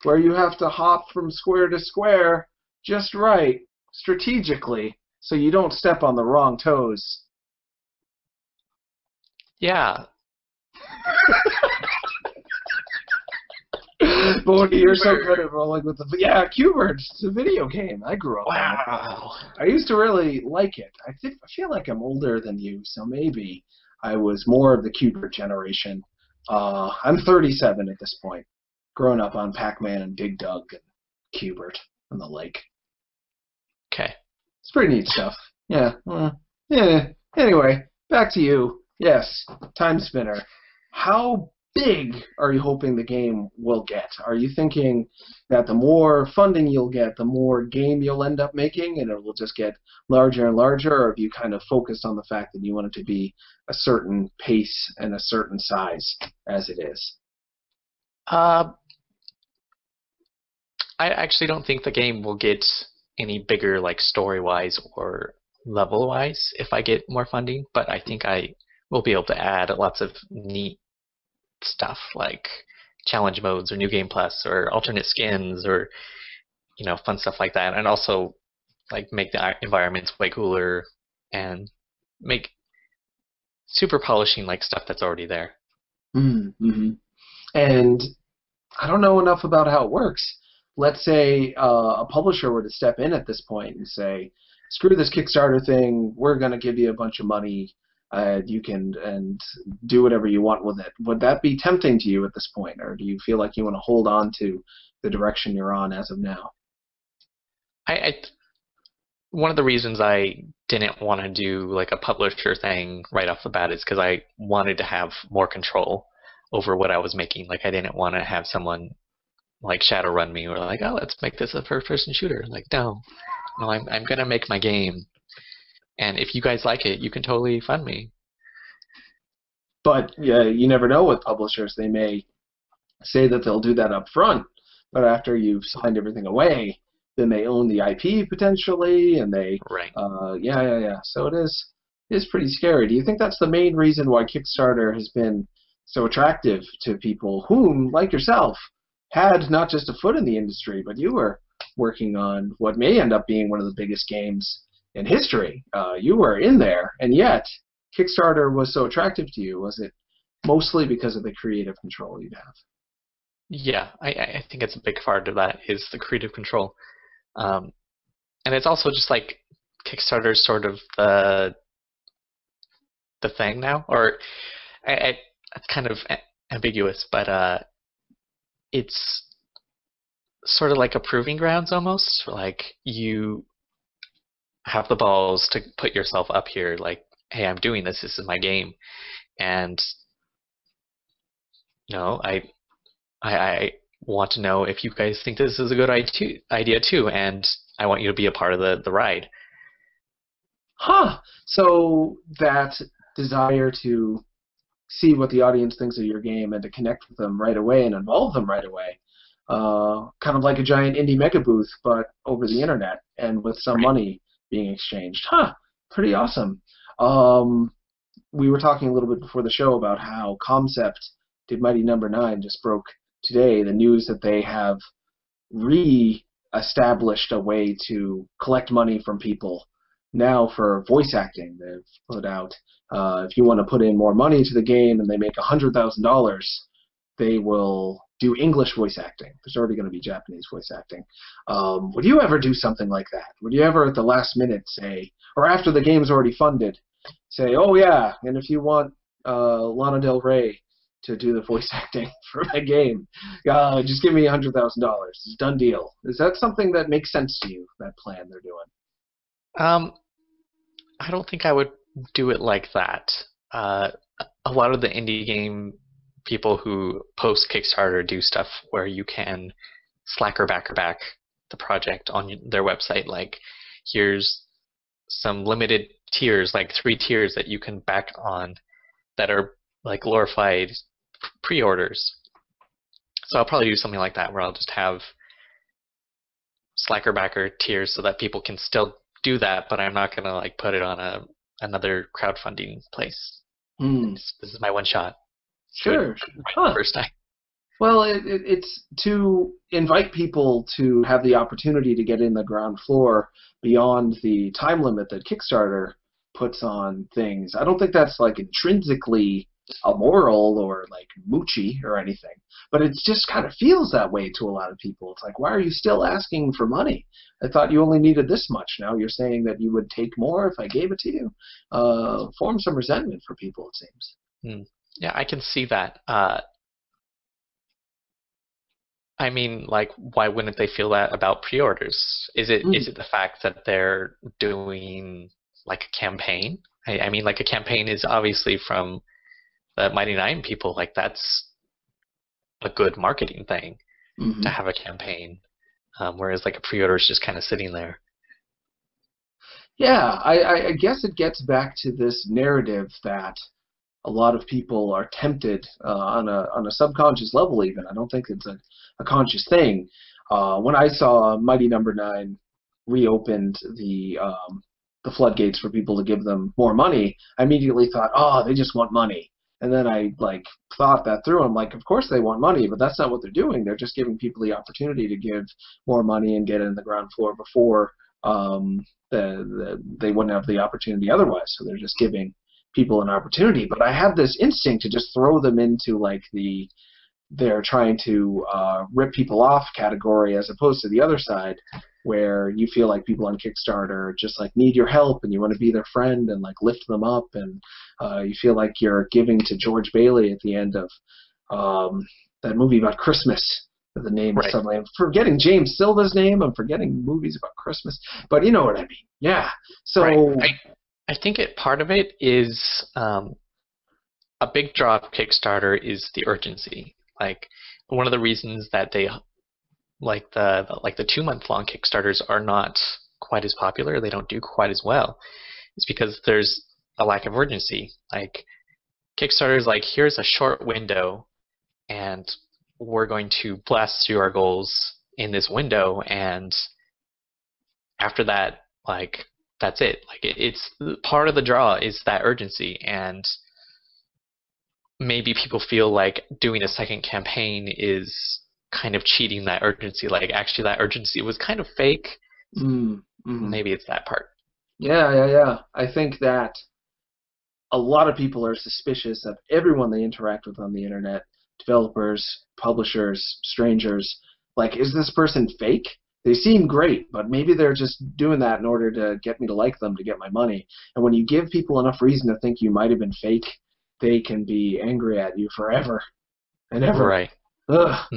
where you have to hop from square to square just right, strategically, so you don't step on the wrong toes. Yeah. Bodie, you're so good at rolling with the... Yeah, Qbert, it's a video game. I grew up on it. I used to really like it. I feel like I'm older than you, so maybe I was more of the Qbert generation. I'm 37 at this point, grown up on Pac-Man and Dig Dug and Qbert and the like. Okay. It's pretty neat stuff. Yeah. Anyway, back to you. Yes, Time Spinner. How big are you hoping the game will get? Are you thinking that the more funding you'll get, the more game you'll end up making, and it will just get larger and larger, or have you kind of focused on the fact that you want it to be a certain pace and a certain size as it is? Uh, I actually don't think the game will get any bigger, like story-wise or level-wise, if I get more funding. But I think I will be able to add lots of neat stuff like challenge modes or new game plus or alternate skins or fun stuff like that, and also like make the environments way cooler and make super polishing like stuff that's already there. Mm-hmm. And I don't know enough about how it works. Let's say a publisher were to step in at this point and say, screw this Kickstarter thing, we're going to give you a bunch of money, you can and do whatever you want with it. Would that be tempting to you at this point, or do you feel like you want to hold on to the direction you're on as of now? One of the reasons I didn't want to do like a publisher thing right off the bat is because I wanted to have more control over what I was making. Like I didn't want to have someone like Shadowrun me or like, oh, let's make this a first-person shooter. Like, no, I'm gonna make my game, and if you guys like it, you can totally fund me. But yeah, you never know with publishers. They may say that they'll do that up front, but after you've signed everything away, then they own the IP potentially, and they Right. Yeah. So it is pretty scary. Do you think that's the main reason why Kickstarter has been so attractive to people whom, like yourself, had not just a foot in the industry, but you were working on what may end up being one of the biggest games in history? You were in there, and yet Kickstarter was so attractive to you. Was it mostly because of the creative control you'd have? Yeah, I think it's a big part of that is the creative control. And it's also just like Kickstarter's sort of the thing now, or it's kind of ambiguous, but it's sort of like a proving grounds almost. Like you have the balls to put yourself up here, like, hey, I'm doing this. This is my game, and I want to know if you guys think this is a good idea too, and I want you to be a part of the ride. Huh. So that desire to see what the audience thinks of your game and to connect with them right away and involve them right away, kind of like a giant indie mega booth, but over the internet and with some money being exchanged. Huh. Pretty awesome. We were talking a little bit before the show about how Concept did Mighty Number 9 just broke today the news that they have re-established a way to collect money from people now for voice acting. They've put out, if you want to put in more money to the game and they make $100,000, they will do English voice acting. There's already going to be Japanese voice acting. Would you ever do something like that? Would you ever at the last minute say, or after the game's already funded, say, oh yeah, and if you want Lana Del Rey to do the voice acting for my game, just give me $100,000. It's a done deal. Is that something that makes sense to you, that plan they're doing? I don't think I would do it like that. A lot of the indie game people who post Kickstarter do stuff where you can Slack or back the project on their website. Like, here's some limited tiers, like 3 tiers that you can back on that are like glorified pre-orders. So I'll probably do something like that where I'll just have Slacker backer tiers so that people can still do that, but I'm not gonna like put it on another crowdfunding place. This is my one shot. Sure. Right first time. Well, it's to invite people to have the opportunity to get in the ground floor beyond the time limit that Kickstarter puts on things. I don't think that's like intrinsically immoral or like moochy or anything, but it just kind of feels that way to a lot of people. It's like, why are you still asking for money? I thought you only needed this much. Now you're saying that you would take more if I gave it to you. Form some resentment for people, it seems. Yeah, I can see that. I mean, like, why wouldn't they feel that about pre-orders? Is it the fact that they're doing like a campaign. I mean, like a campaign is obviously from the Mighty Nine people. Like that's a good marketing thing to have a campaign, whereas like a pre-order is just kind of sitting there. Yeah, I guess it gets back to this narrative that a lot of people are tempted on a subconscious level even. I don't think it's a conscious thing. When I saw Mighty Number 9 reopened the floodgates for people to give them more money, I immediately thought, oh, they just want money. And then I like thought that through. I'm like, of course they want money, but that's not what they're doing. They're just giving people the opportunity to give more money and get in the ground floor before they wouldn't have the opportunity otherwise. So they're just giving people an opportunity. But I have this instinct to just throw them into like they're trying to rip people off category, as opposed to the other side where you feel like people on Kickstarter just like need your help and you want to be their friend and like lift them up, and you feel like you're giving to George Bailey at the end of that movie about Christmas. The name Right. suddenly, I'm forgetting James Silva's name. I'm forgetting movies about Christmas, but you know what I mean. Yeah. So Right. I think part of it is a big draw of Kickstarter is the urgency. Like one of the reasons that they like the 2-month-long Kickstarters are not quite as popular, they don't do quite as well, is because there's a lack of urgency. Like Kickstarter is like, here's a short window, and we're going to blast through our goals in this window, and after that, like that's it. Like it's part of the draw is that urgency, and maybe people feel like doing a second campaign is kind of cheating that urgency. Like actually that urgency was kind of fake. Maybe it's that part. Yeah. I think that a lot of people are suspicious of everyone they interact with on the internet, developers, publishers, strangers. Like, is this person fake? They seem great, but maybe they're just doing that in order to get me to like them to get my money. And when you give people enough reason to think you might have been fake, they can be angry at you forever and ever. Right. Ugh.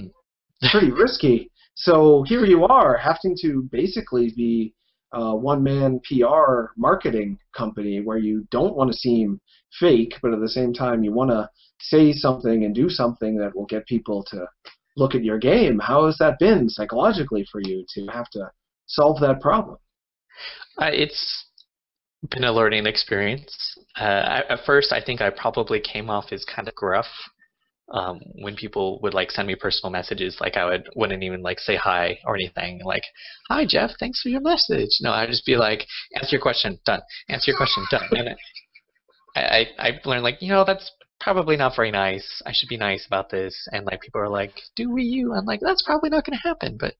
Pretty risky. So here you are, having to basically be a one-man PR marketing company where you don't want to seem fake, but at the same time you want to say something and do something that will get people to look at your game. How has that been psychologically for you to have to solve that problem? It's been a learning experience. At first, I think I probably came off as kind of gruff. When people would like send me personal messages, like I wouldn't even like say hi or anything. Like, hi Jeff, thanks for your message. No, I'd just be like, answer your question, done. Answer your question, done. And I learned like, that's probably not very nice. I should be nice about this. And like people are like, do you? I'm like, that's probably not going to happen. But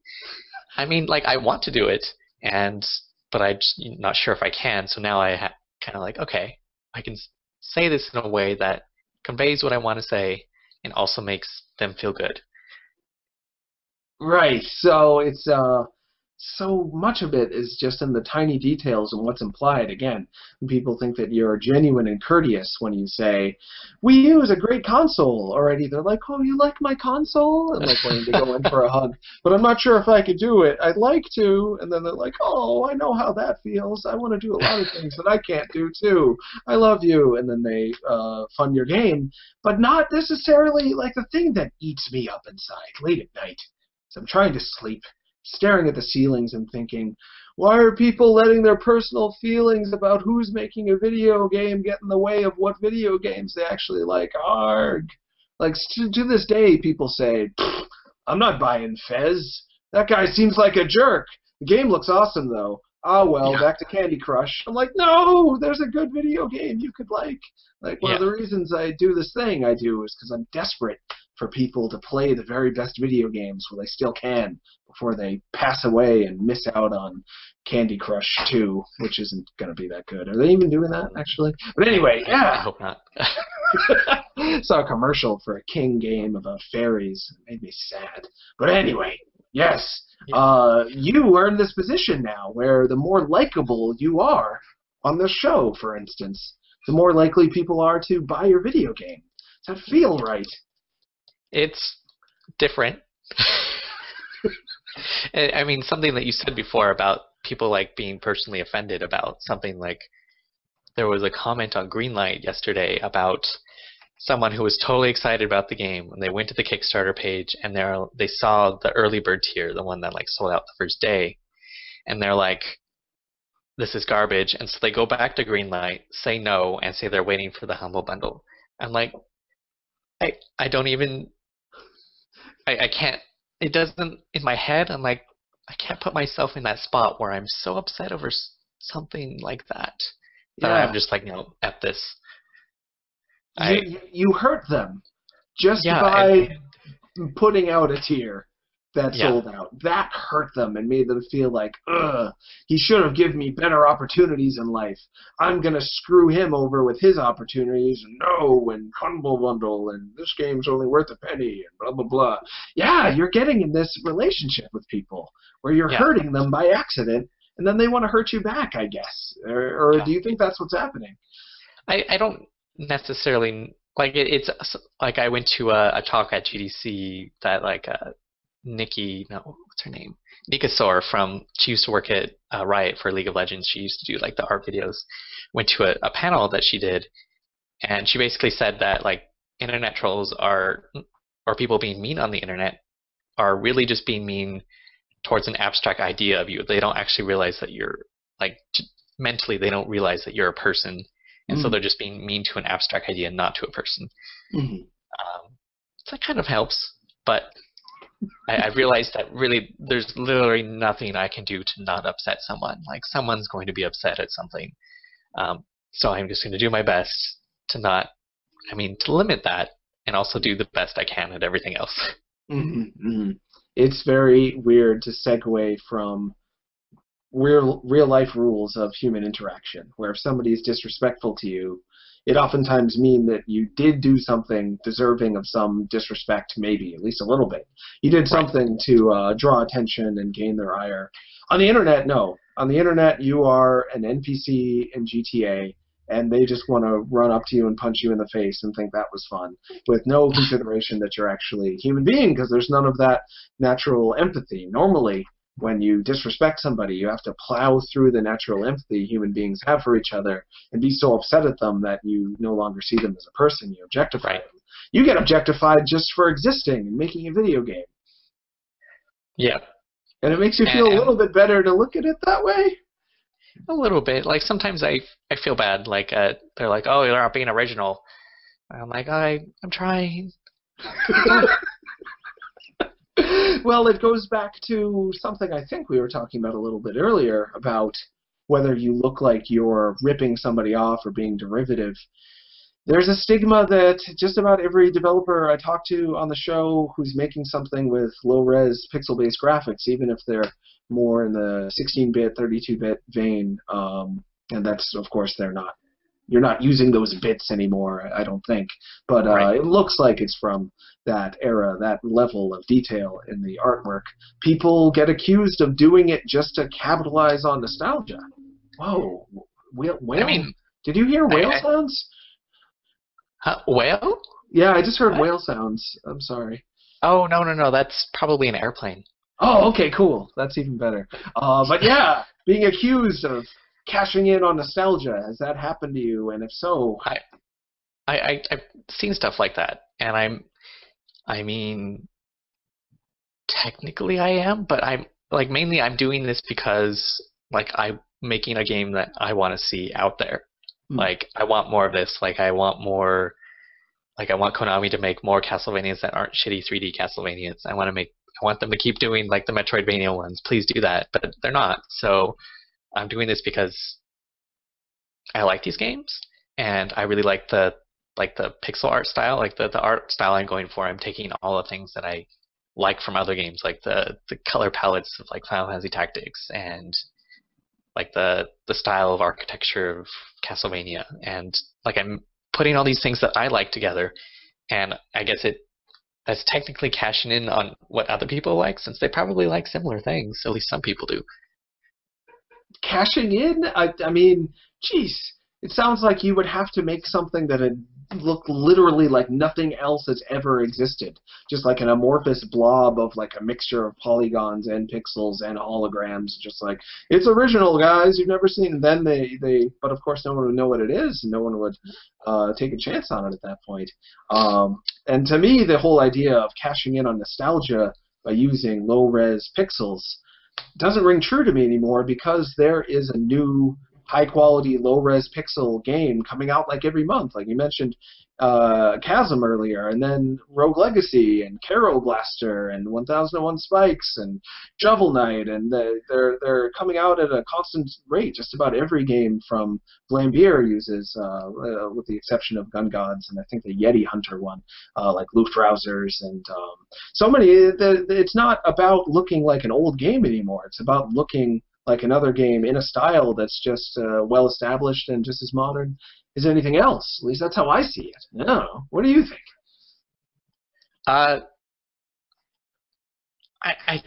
I mean, like I want to do it, but I'm just not sure if I can. So now I kind of like, okay, I can say this in a way that conveys what I want to say and also makes them feel good. Right. So it's so much of it is just in the tiny details and what's implied. Again, people think that you're genuine and courteous when you say, "We use a great console," already. They're like, "Oh, you like my console?" And like wanting to go in for a hug. But I'm not sure if I could do it. I'd like to. And then they're like, "Oh, I know how that feels. I want to do a lot of things that I can't do too. I love you." And then they fund your game, but not necessarily like the thing that eats me up inside late at night. So I'm trying to sleep, staring at the ceilings and thinking, why are people letting their personal feelings about who's making a video game get in the way of what video games they actually like? Arg. Like, to this day, people say, I'm not buying Fez. That guy seems like a jerk. The game looks awesome, though. Ah, well, Yeah. back to Candy Crush. I'm like, no, there's a good video game you could like. Like, one of the reasons I do this thing I do is because I'm desperate for people to play the very best video games while they still can before they pass away and miss out on Candy Crush 2, which isn't going to be that good. Are they even doing that, actually? But anyway, I yeah. hope not. Saw a commercial for a King game about fairies. It made me sad. But anyway, yes. You are in this position now where the more likable you are on the show, for instance, the more likely people are to buy your video game. Does that feel right? It's different. I mean, something that you said before about people like being personally offended about something like there was a comment on Greenlight yesterday about someone who was totally excited about the game, and they went to the Kickstarter page, and they saw the early bird tier, the one that like sold out the first day, and they're like, this is garbage. And so they go back to Greenlight, say no, and say they're waiting for the Humble Bundle. I'm like, I don't even, I can't, it doesn't, in my head, I'm like, I can't put myself in that spot where I'm so upset over something like that. That I'm just like, no, F this. You hurt them just by putting out a tier that sold out. That hurt them and made them feel like, ugh, he should have given me better opportunities in life. I'm going to screw him over with his opportunities, and no, and Humble Bundle, and this game's only worth a penny, and blah, blah, blah. Yeah, you're getting in this relationship with people where you're hurting them by accident, and then they want to hurt you back, I guess. Or do you think that's what's happening? I don't necessarily, like, it's like I went to a talk at GDC that, like, what's her name? Nikasaur she used to work at Riot for League of Legends. She used to do, like, the art videos. Went to a panel that she did, and she basically said that, like, internet trolls or people being mean on the internet are really just being mean towards an abstract idea of you. They don't actually realize that you're, like, mentally they don't realize that you're a person, and so they're just being mean to an abstract idea, not to a person. So that kind of helps, but I realized that really there's literally nothing I can do to not upset someone. Like, someone's going to be upset at something. So I'm just going to do my best to to limit that, and also do the best I can at everything else. It's very weird to segue from real life rules of human interaction, where if somebody is disrespectful to you, it oftentimes means that you did do something deserving of some disrespect, maybe, at least a little bit. You did something to draw attention and gain their ire. On the internet, no. On the internet, you are an NPC in GTA, and they just want to run up to you and punch you in the face and think that was fun, with no consideration that you're actually a human being, because there's none of that natural empathy. Normally, when you disrespect somebody, you have to plow through the natural empathy human beings have for each other and be so upset at them that you no longer see them as a person. You objectify them. You get objectified just for existing and making a video game. Yeah. And it makes you feel a little bit better to look at it that way? A little bit. Like, sometimes I feel bad. Like, they're like, oh, you're not being original. I'm like, I'm trying. Well, it goes back to something I think we were talking about a little bit earlier about whether you look like you're ripping somebody off or being derivative. There's a stigma that just about every developer I talk to on the show who's making something with low-res pixel-based graphics, even if they're more in the 16-bit, 32-bit vein, and that's, of course, you're not using those bits anymore, I don't think. But it looks like it's from that era, that level of detail in the artwork. People get accused of doing it just to capitalize on nostalgia. Whoa. Whale? Did you hear whale sounds? Whale? Yeah, I just heard whale sounds. I'm sorry. Oh, no. That's probably an airplane. Oh, okay, cool. That's even better. But yeah, being accused of cashing in on nostalgia, has that happened to you? And if so, I've seen stuff like that, and I mean, technically I am, but mainly I'm doing this because, like, I'm making a game that I want to see out there. Like, I want more of this. Like, I want Konami to make more Castlevanias that aren't shitty 3D Castlevanias. I want them to keep doing, like, the Metroidvania ones. Please do that, but they're not. So I'm doing this because I like these games, and I really like the pixel art style, like the art style I'm going for. I'm taking all the things that I like from other games, like the color palettes of, like, Final Fantasy Tactics, and like the style of architecture of Castlevania, and, like, I'm putting all these things that I like together, and I guess that's technically cashing in on what other people like, since they probably like similar things. At least some people do. Cashing in? I mean, geez, it sounds like you would have to make something that look literally like nothing else has ever existed. Just like an amorphous blob of like a mixture of polygons and pixels and holograms. Just like, it's original, guys. You've never seen it. And then but of course no one would know what it is, and no one would take a chance on it at that point. And to me, the whole idea of cashing in on nostalgia by using low-res pixels doesn't ring true to me anymore, because there is a new high-quality, low-res pixel game coming out like every month. Like you mentioned Chasm earlier, and then Rogue Legacy, and Caro Blaster, and 1001 Spikes, and Shovel Knight, and they're coming out at a constant rate. Just about every game from Vlambeer uses, with the exception of Gun Gods, and I think the Yeti Hunter one, like Luftrausers, and so many. It's not about looking like an old game anymore. It's about looking like another game in a style that's just well established and just as modern as anything else. At least that's how I see it. I don't know. What do you think? I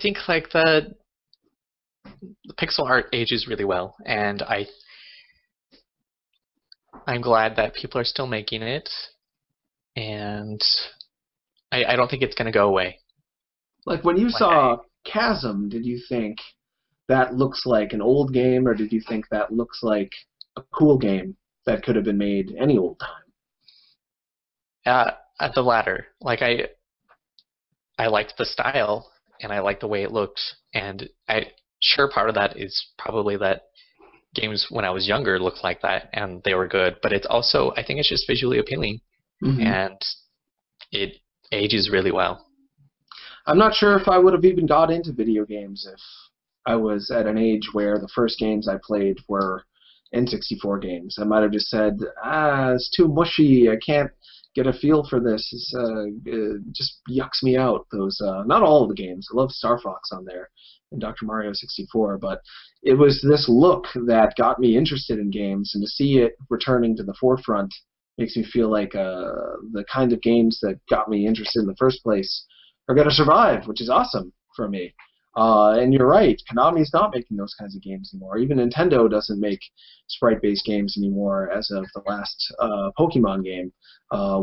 think like the pixel art ages really well, and I'm glad that people are still making it, and I don't think it's going to go away. Like when you saw Chasm, did you think that looks like an old game, or did you think that looks like a cool game that could have been made any old time? At the latter. Like I liked the style, and I liked the way it looked, and sure part of that is probably that games when I was younger looked like that, and they were good, but it's also, I think it's just visually appealing, and it ages really well. I'm not sure if I would have even got into video games if I was at an age where the first games I played were N64 games. I might have just said, it's too mushy, I can't get a feel for this. It just yucks me out. Those not all of the games. I love Star Fox on there and Dr. Mario 64, but it was this look that got me interested in games, and to see it returning to the forefront makes me feel like the kind of games that got me interested in the first place are going to survive, which is awesome for me. And you're right, Konami's not making those kinds of games anymore. Even Nintendo doesn't make sprite-based games anymore as of the last Pokemon game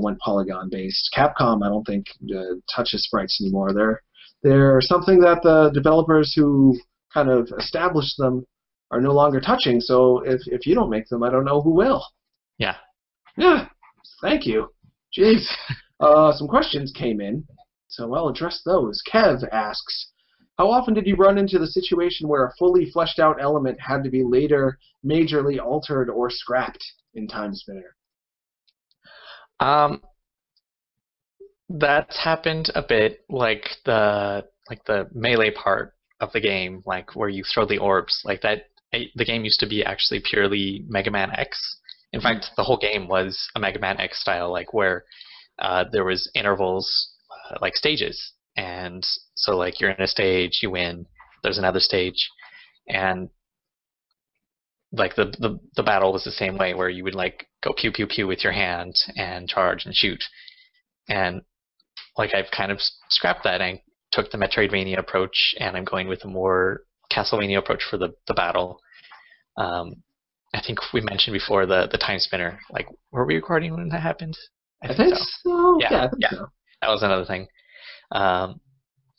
went polygon-based. Capcom, I don't think, touches sprites anymore. They're something that the developers who kind of established them are no longer touching, so if you don't make them, I don't know who will. Yeah. Yeah, thank you. Jeez. Some questions came in, so I'll address those. Kev asks, how often did you run into the situation where a fully fleshed out element had to be later majorly altered or scrapped in Timespinner? That's happened a bit, like the melee part of the game, like where you throw the orbs, like that. The game used to be actually purely Mega Man X. In fact, the whole game was a Mega Man X style, like where there was intervals, like stages. And so like you're in a stage, you win, there's another stage, and like the battle was the same way, where you would like go pew pew pew with your hand and charge and shoot. And like I've kind of scrapped that and took the Metroidvania approach, and I'm going with a more Castlevania approach for the battle. I think we mentioned before the Timespinner. Like, were we recording when that happened? I think so. Yeah, I think so. That was another thing.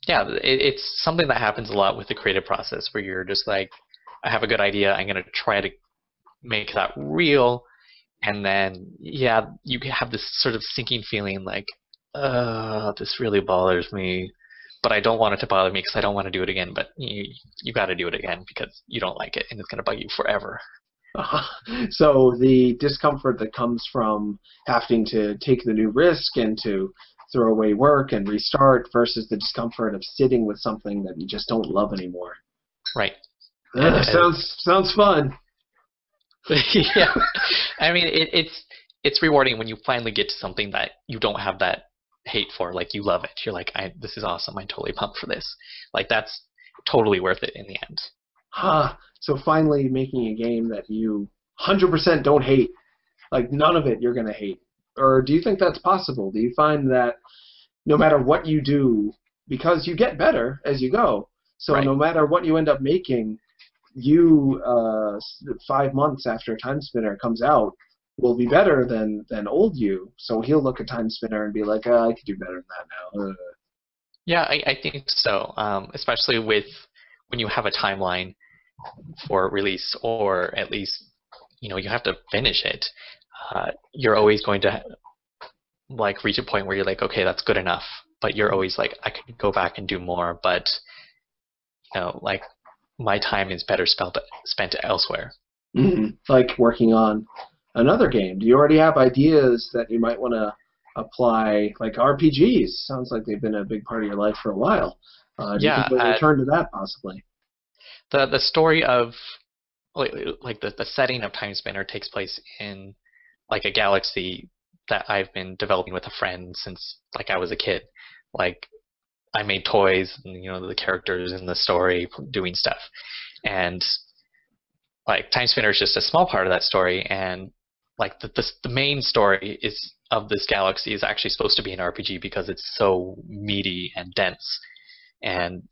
It's something that happens a lot with the creative process, where you're just like, I have a good idea, I'm going to try to make that real, and then, you have this sort of sinking feeling like, this really bothers me, but I don't want it to bother me because I don't want to do it again, but you got to do it again because you don't like it, and it's going to bug you forever. So the discomfort that comes from having to take the new risk and to throw away work and restart versus the discomfort of sitting with something that you just don't love anymore. Right. Sounds fun. Yeah. I mean, it's rewarding when you finally get to something that you don't have that hate for. Like, you love it. You're like, this is awesome. I'm totally pumped for this. Like, that's totally worth it in the end. So finally making a game that you 100% don't hate. Like, none of it you're going to hate. Or do you think that's possible? Do you find that no matter what you do, because you get better as you go, so right. No matter what you end up making, you 5 months after Timespinner comes out, will be better than old you. So he'll look at Time Spinner and be like, I could do better than that now. Yeah, I think so. Especially with when you have a timeline for release, or at least you have to finish it. You're always going to like reach a point where you're like, okay, that's good enough. But you're always like, I could go back and do more. But like my time is better spent elsewhere. Mm-hmm. Like working on another game. Do you already have ideas that you might want to apply, like RPGs? Sounds like they've been a big part of your life for a while. Do you think we'll return to that possibly? The story of like the setting of Time Spinner takes place in like a galaxy that I've been developing with a friend since like I was a kid. Like I made toys and the characters in the story doing stuff, and like Time Spinner is just a small part of that story, and like the main story of this galaxy is actually supposed to be an RPG because it's so meaty and dense, and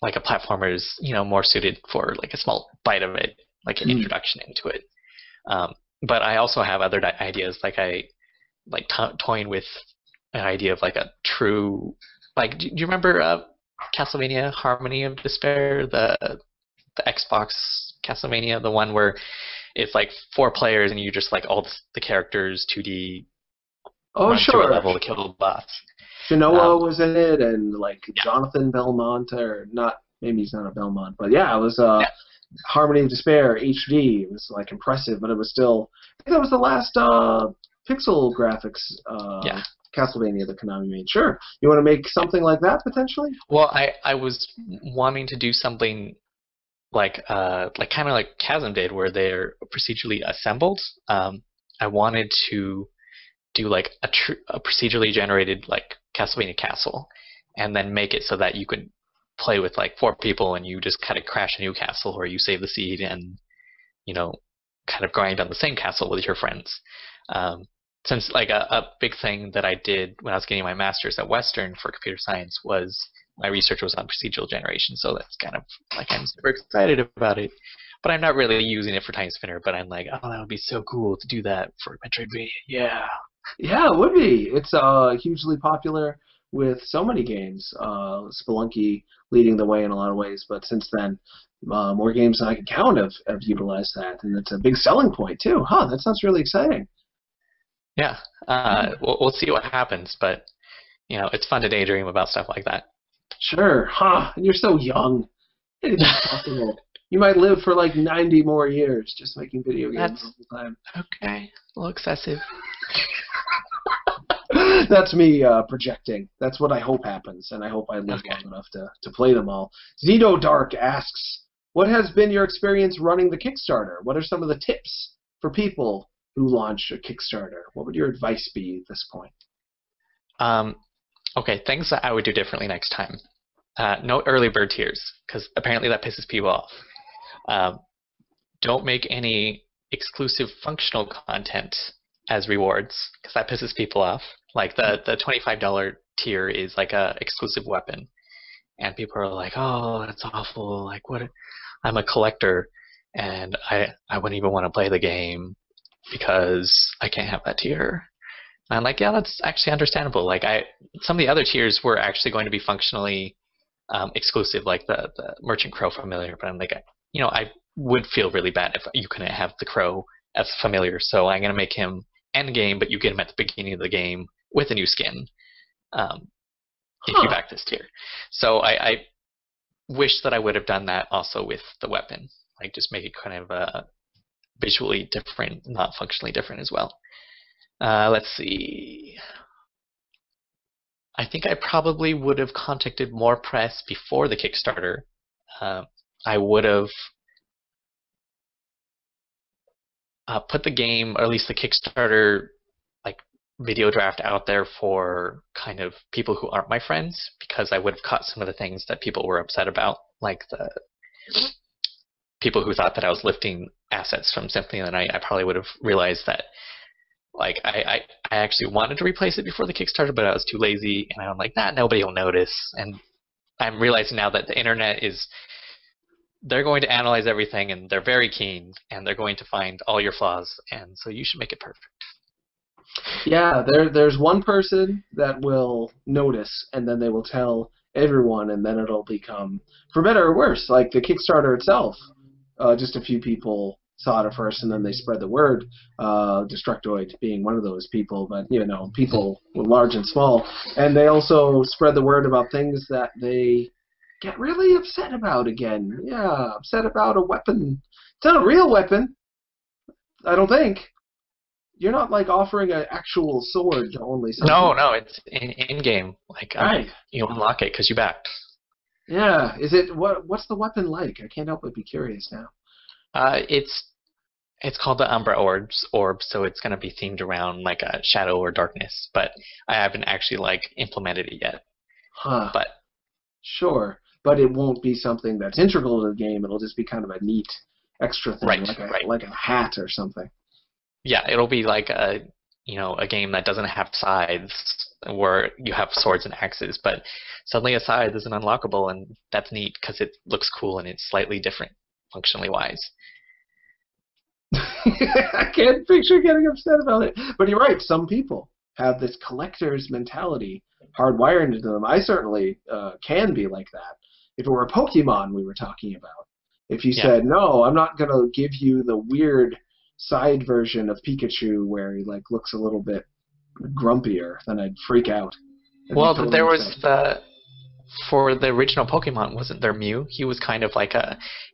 like a platformer is more suited for like a small bite of it, like an introduction into it. But I also have other ideas, like I like toying with an idea of like a true, like, do you remember Castlevania Harmony of Despair, the Xbox Castlevania, the one where it's like 4 players and you just like all the characters 2D run through a level to kill the boss. Shinoa was in it, and like Jonathan Belmont, or not, maybe he's not a Belmont, but yeah, it was Harmony of Despair HD. It was like impressive, but it was still, I think that was the last pixel graphics Castlevania that Konami made. Sure. You want to make something like that potentially? Well, I was wanting to do something like kind of like Chasm did, where they're procedurally assembled. I wanted to do like a procedurally generated like Castlevania castle, and then make it so that you could play with like 4 people and you just kind of crash a new castle, or you save the seed and kind of grind on the same castle with your friends. Since like a big thing that I did when I was getting my master's at Western for computer science was my research was on procedural generation, so that's kind of like I'm super excited about it. But I'm not really using it for Time Spinner, but I'm like, oh, that would be so cool to do that for Metroidvania. Yeah. Yeah, it would be. It's hugely popular with so many games. Spelunky leading the way in a lot of ways, but since then, more games than I can count have utilized that, and it's a big selling point too. That sounds really exciting. Yeah, we'll see what happens, but it's fun to daydream about stuff like that. Sure, and you're so young. Anything's possible. You might live for like 90 more years just making video games all the time. Okay, a little excessive. That's me projecting. That's what I hope happens, and I hope I live long enough to play them all. Zito Dark asks, what has been your experience running the Kickstarter? What are some of the tips for people who launch a Kickstarter? What would your advice be at this point? Okay, things that I would do differently next time. No early bird tiers, because apparently that pisses people off. Don't make any exclusive functional content as rewards, because that pisses people off. Like the $25 tier is like a exclusive weapon, and people are like, oh, that's awful. Like, what? I'm a collector, and I wouldn't even want to play the game because I can't have that tier. And I'm like, yeah, that's actually understandable. Like some of the other tiers were actually going to be functionally exclusive, like the Merchant Crow familiar, but I'm like, I would feel really bad if you couldn't have the Crow as familiar, so I'm going to make him end game, but you get him at the beginning of the game with a new skin if you back this tier. So I wish that I would have done that also with the weapon, like just make it kind of visually different, not functionally different as well. Let's see. I think I probably would have contacted more press before the Kickstarter. I would have put the game, or at least the Kickstarter, like video draft out there for kind of people who aren't my friends, because I would have caught some of the things that people were upset about, like the people who thought that I was lifting assets from Symphony of the Night. I probably would have realized that, like, I actually wanted to replace it before the Kickstarter, but I was too lazy, and I'm like, nobody will notice. And I'm realizing now that the internet is they're going to analyze everything, and they're very keen, and they're going to find all your flaws, and so you should make it perfect. Yeah, there's one person that will notice, and then they will tell everyone, and then it'll become, for better or worse, like the Kickstarter itself. Just a few people saw it at first, and then they spread the word. Destructoid being one of those people, but people large and small, and they also spread the word about things that they get really upset about again. Yeah, upset about a weapon. It's not a real weapon, I don't think. You're not like offering an actual sword to only someone. No, it's in game. Like Right. you unlock it because you backed. Yeah. Is it what's the weapon like? I can't help but be curious now. It's called the Umbra orb, so it's going to be themed around like a shadow or darkness. But I haven't actually like implemented it yet. Huh. But sure, but it won't be something that's integral to the game. It'll just be kind of a neat extra thing, like a hat or something. Yeah, it'll be like a game that doesn't have sides where you have swords and axes, but suddenly a scythe isn't unlockable, and that's neat because it looks cool and it's slightly different functionally wise. I can't picture getting upset about it. But you're right, some people have this collector's mentality hardwired into them. I certainly can be like that. If it were a Pokemon we were talking about, if you said, no, I'm not going to give you the weird side version of Pikachu where he like looks a little bit grumpier, then I'd freak out. Well, totally there was for the original Pokemon, wasn't there Mew? He was kind of like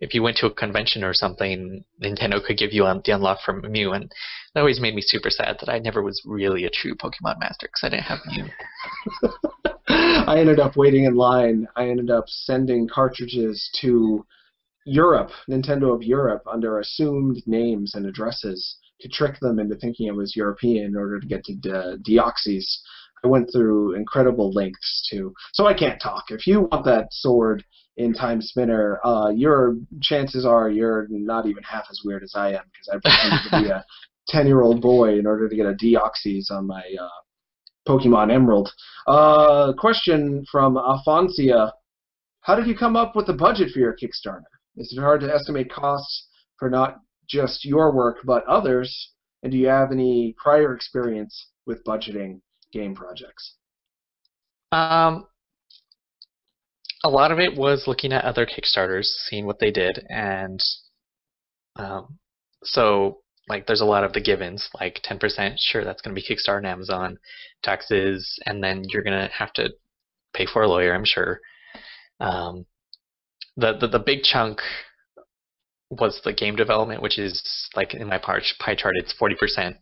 if you went to a convention or something, Nintendo could give you the unlock from Mew, and that always made me super sad that I never was really a true Pokemon master because I didn't have Mew. I ended up waiting in line. I ended up sending cartridges to Europe, Nintendo of Europe, under assumed names and addresses to trick them into thinking it was European in order to get to Deoxys. I went through incredible lengths to... So I can't talk. If you want that sword in Timespinner, your chances are you're not even half as weird as I am, because I pretended to be a 10-year-old boy in order to get a Deoxys on my Pokemon Emerald. Question from Alfoncia. How did you come up with the budget for your Kickstarter? Is it hard to estimate costs for not just your work, but others? And do you have any prior experience with budgeting game projects? A lot of it was looking at other Kickstarters, seeing what they did, and so like there's a lot of the givens, like 10%, sure, that's going to be Kickstarter and Amazon, taxes, and then you're going to have to pay for a lawyer, I'm sure. The big chunk was the game development, which is like in my pie chart, it's 40%.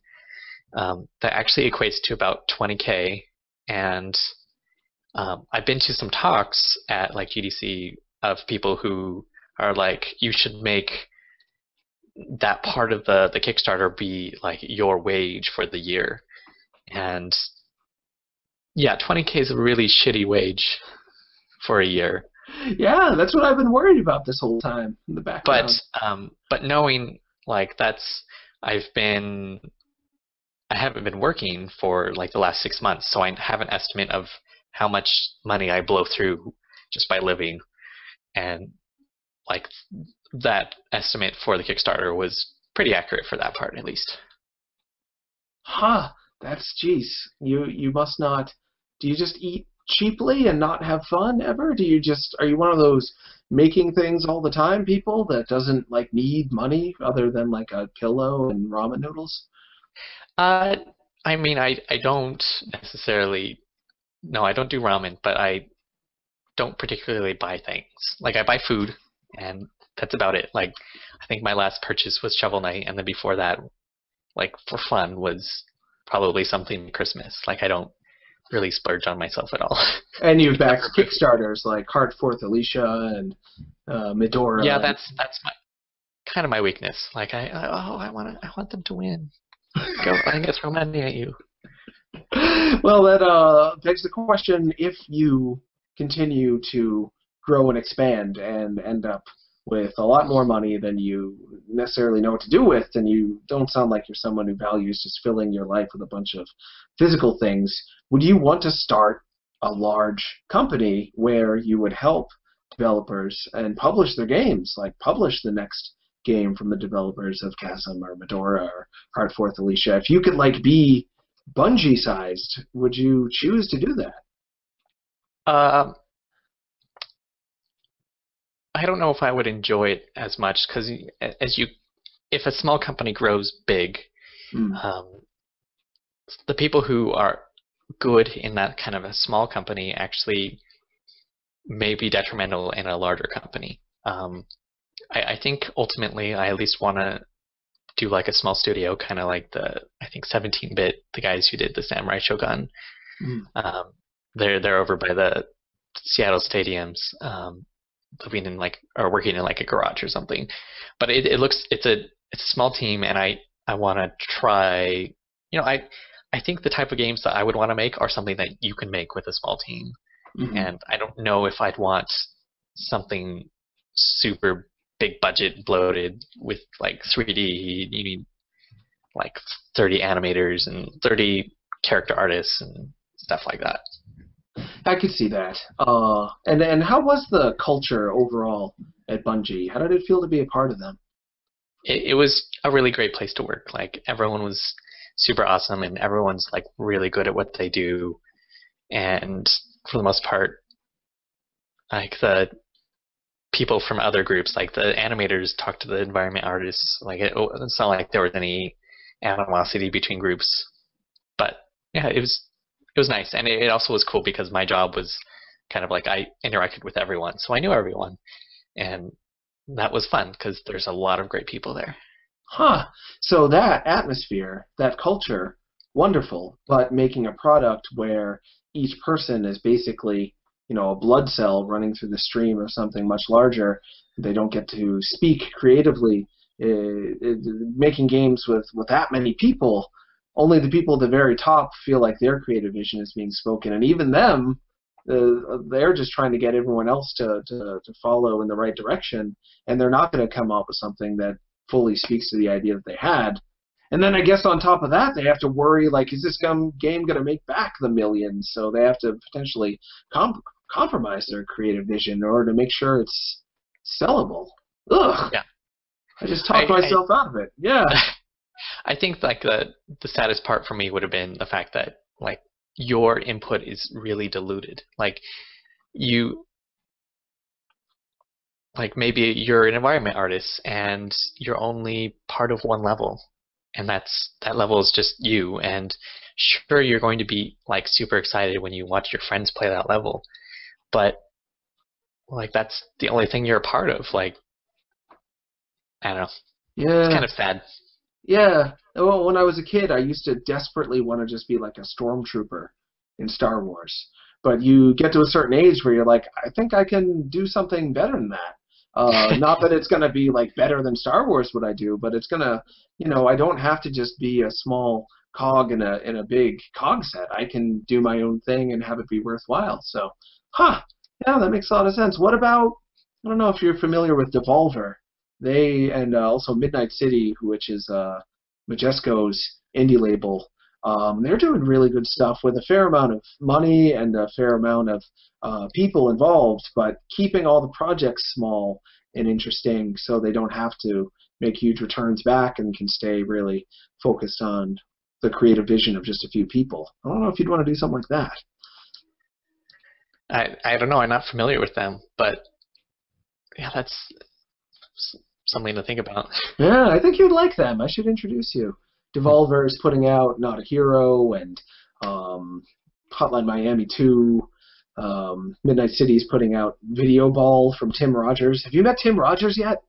That actually equates to about $20K, and I've been to some talks at like GDC of people who are like, you should make that part of the Kickstarter be like your wage for the year, and yeah, $20K is a really shitty wage for a year. Yeah, that's what I've been worried about this whole time in the background. But knowing like I haven't been working for like the last 6 months, so I have an estimate of how much money I blow through just by living, and like that estimate for the Kickstarter was pretty accurate for that part, at least. Huh, that's, geez, you must not, do you just eat cheaply and not have fun ever? Are you one of those making things all the time people that doesn't like need money other than like a pillow and ramen noodles? I mean, I don't necessarily, no, I don't do ramen, but I don't particularly buy things. Like I buy food, and that's about it. Like I think my last purchase was Shovel Knight, and then before that, like for fun, was probably something Christmas. Like I don't really splurge on myself at all. And you've backed Kickstarters like Heartforth Alicia and Medora. Yeah, that's my kind of my weakness. Like I want them to win. Go, I think it's romantic at you. Well, that begs the question: if you continue to grow and expand and end up with a lot more money than you necessarily know what to do with, and you don't sound like you're someone who values just filling your life with a bunch of physical things, would you want to start a large company where you would help developers and publish their games, like publish the next game from the developers of Chasm or Medora or Hard Forth Alicia. If you could like be Bungie sized, would you choose to do that? I don't know if I would enjoy it as much because if a small company grows big, the people who are good in that kind of a small company actually may be detrimental in a larger company. I think ultimately I at least want to do like a small studio, kind of like I think 17-bit, the guys who did the Samurai Shogun. They're over by the Seattle stadiums, living in or working in like a garage or something. But it's a small team, and I want to try. I think the type of games that I would want to make are something that you can make with a small team. And I don't know if I'd want something super big budget bloated with like 3D. You need like 30 animators and 30 character artists and stuff like that. I could see that. And how was the culture overall at Bungie? How did it feel to be a part of them? It was a really great place to work. Like everyone was super awesome, and everyone's like really good at what they do. And for the most part, like the people from other groups, like the animators talk to the environment artists. Like it's not like there was any animosity between groups. But yeah, it was nice, and it also was cool because my job was kind of like I interacted with everyone, so I knew everyone, and that was fun because there's a lot of great people there. Huh. So that atmosphere, that culture, wonderful, but making a product where each person is basically, a blood cell running through the stream of something much larger. They don't get to speak creatively. Making games with that many people, only the people at the very top feel like their creative vision is being spoken, and even them, they're just trying to get everyone else to follow in the right direction, and they're not going to come up with something that fully speaks to the idea that they had. And then I guess on top of that, they have to worry, like, is this game going to make back the millions? So they have to potentially compromise their creative vision in order to make sure it's sellable. Ugh. Yeah. I just talked myself out of it. Yeah. I think like the saddest part for me would have been the fact that like your input is really diluted. Like maybe you're an environment artist and you're only part of one level, and that level is just you. And sure, you're going to be like super excited when you watch your friends play that level, but like that's the only thing you're a part of. Like, I don't know. Yeah. It's kind of sad. Yeah. Well, when I was a kid, I used to desperately want to just be like a stormtrooper in Star Wars. But you get to a certain age where you're like, I think I can do something better than that. Not that it's going to be like better than Star Wars what I do, but it's going to, I don't have to just be a small cog in a big cog set. I can do my own thing and have it be worthwhile. So, yeah, that makes a lot of sense. What about, I don't know if you're familiar with Devolver. They, and also Midnight City, which is Majesco's indie label, they're doing really good stuff with a fair amount of money and a fair amount of people involved, but keeping all the projects small and interesting so they don't have to make huge returns back and can stay really focused on the creative vision of just a few people. I don't know if you'd want to do something like that. I don't know. I'm not familiar with them, but yeah, that's something to think about. Yeah, I think you'd like them. I should introduce you. Devolver is putting out Not a Hero and Hotline Miami 2. Midnight City is putting out Video Ball from Tim Rogers. Have you met Tim Rogers yet?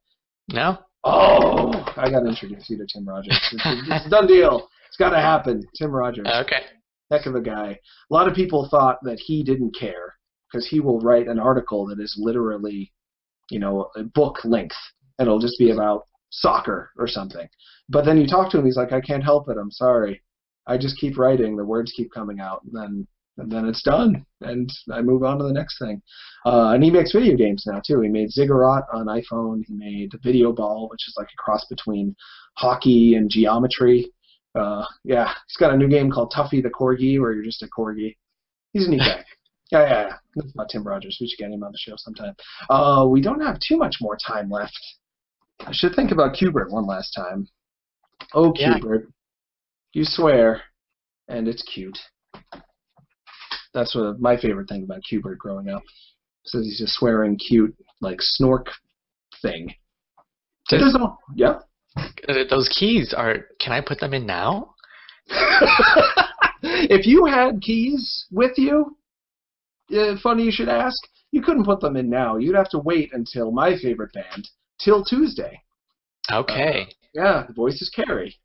No. Oh, I got to introduce you to Tim Rogers. It's a done deal. It's got to happen. Tim Rogers. Okay. Heck of a guy. A lot of people thought that he didn't care because he will write an article that is literally, a book length. And it'll just be about soccer or something. But then you talk to him, he's like, I can't help it. I'm sorry. I just keep writing. The words keep coming out. And then it's done. And I move on to the next thing. And he makes video games now, too. He made Ziggurat on iPhone. He made Video Ball, which is like a cross between hockey and geometry. Yeah, he's got a new game called Tuffy the Corgi, where you're just a corgi. He's a neat guy. Yeah. That's not Tim Rogers. We should get him on the show sometime. We don't have too much more time left. I should think about Qbert one last time. Oh, Yeah. Qbert. You swear, and it's cute. That's what my favorite thing about Qbert growing up. Says he's a swearing cute, like, snork thing. Yeah. Those keys are. Can I put them in now? If you had keys with you, funny you should ask, you couldn't put them in now. You'd have to wait until my favorite band, till Tuesday. Okay. Yeah, the voice is Carrie.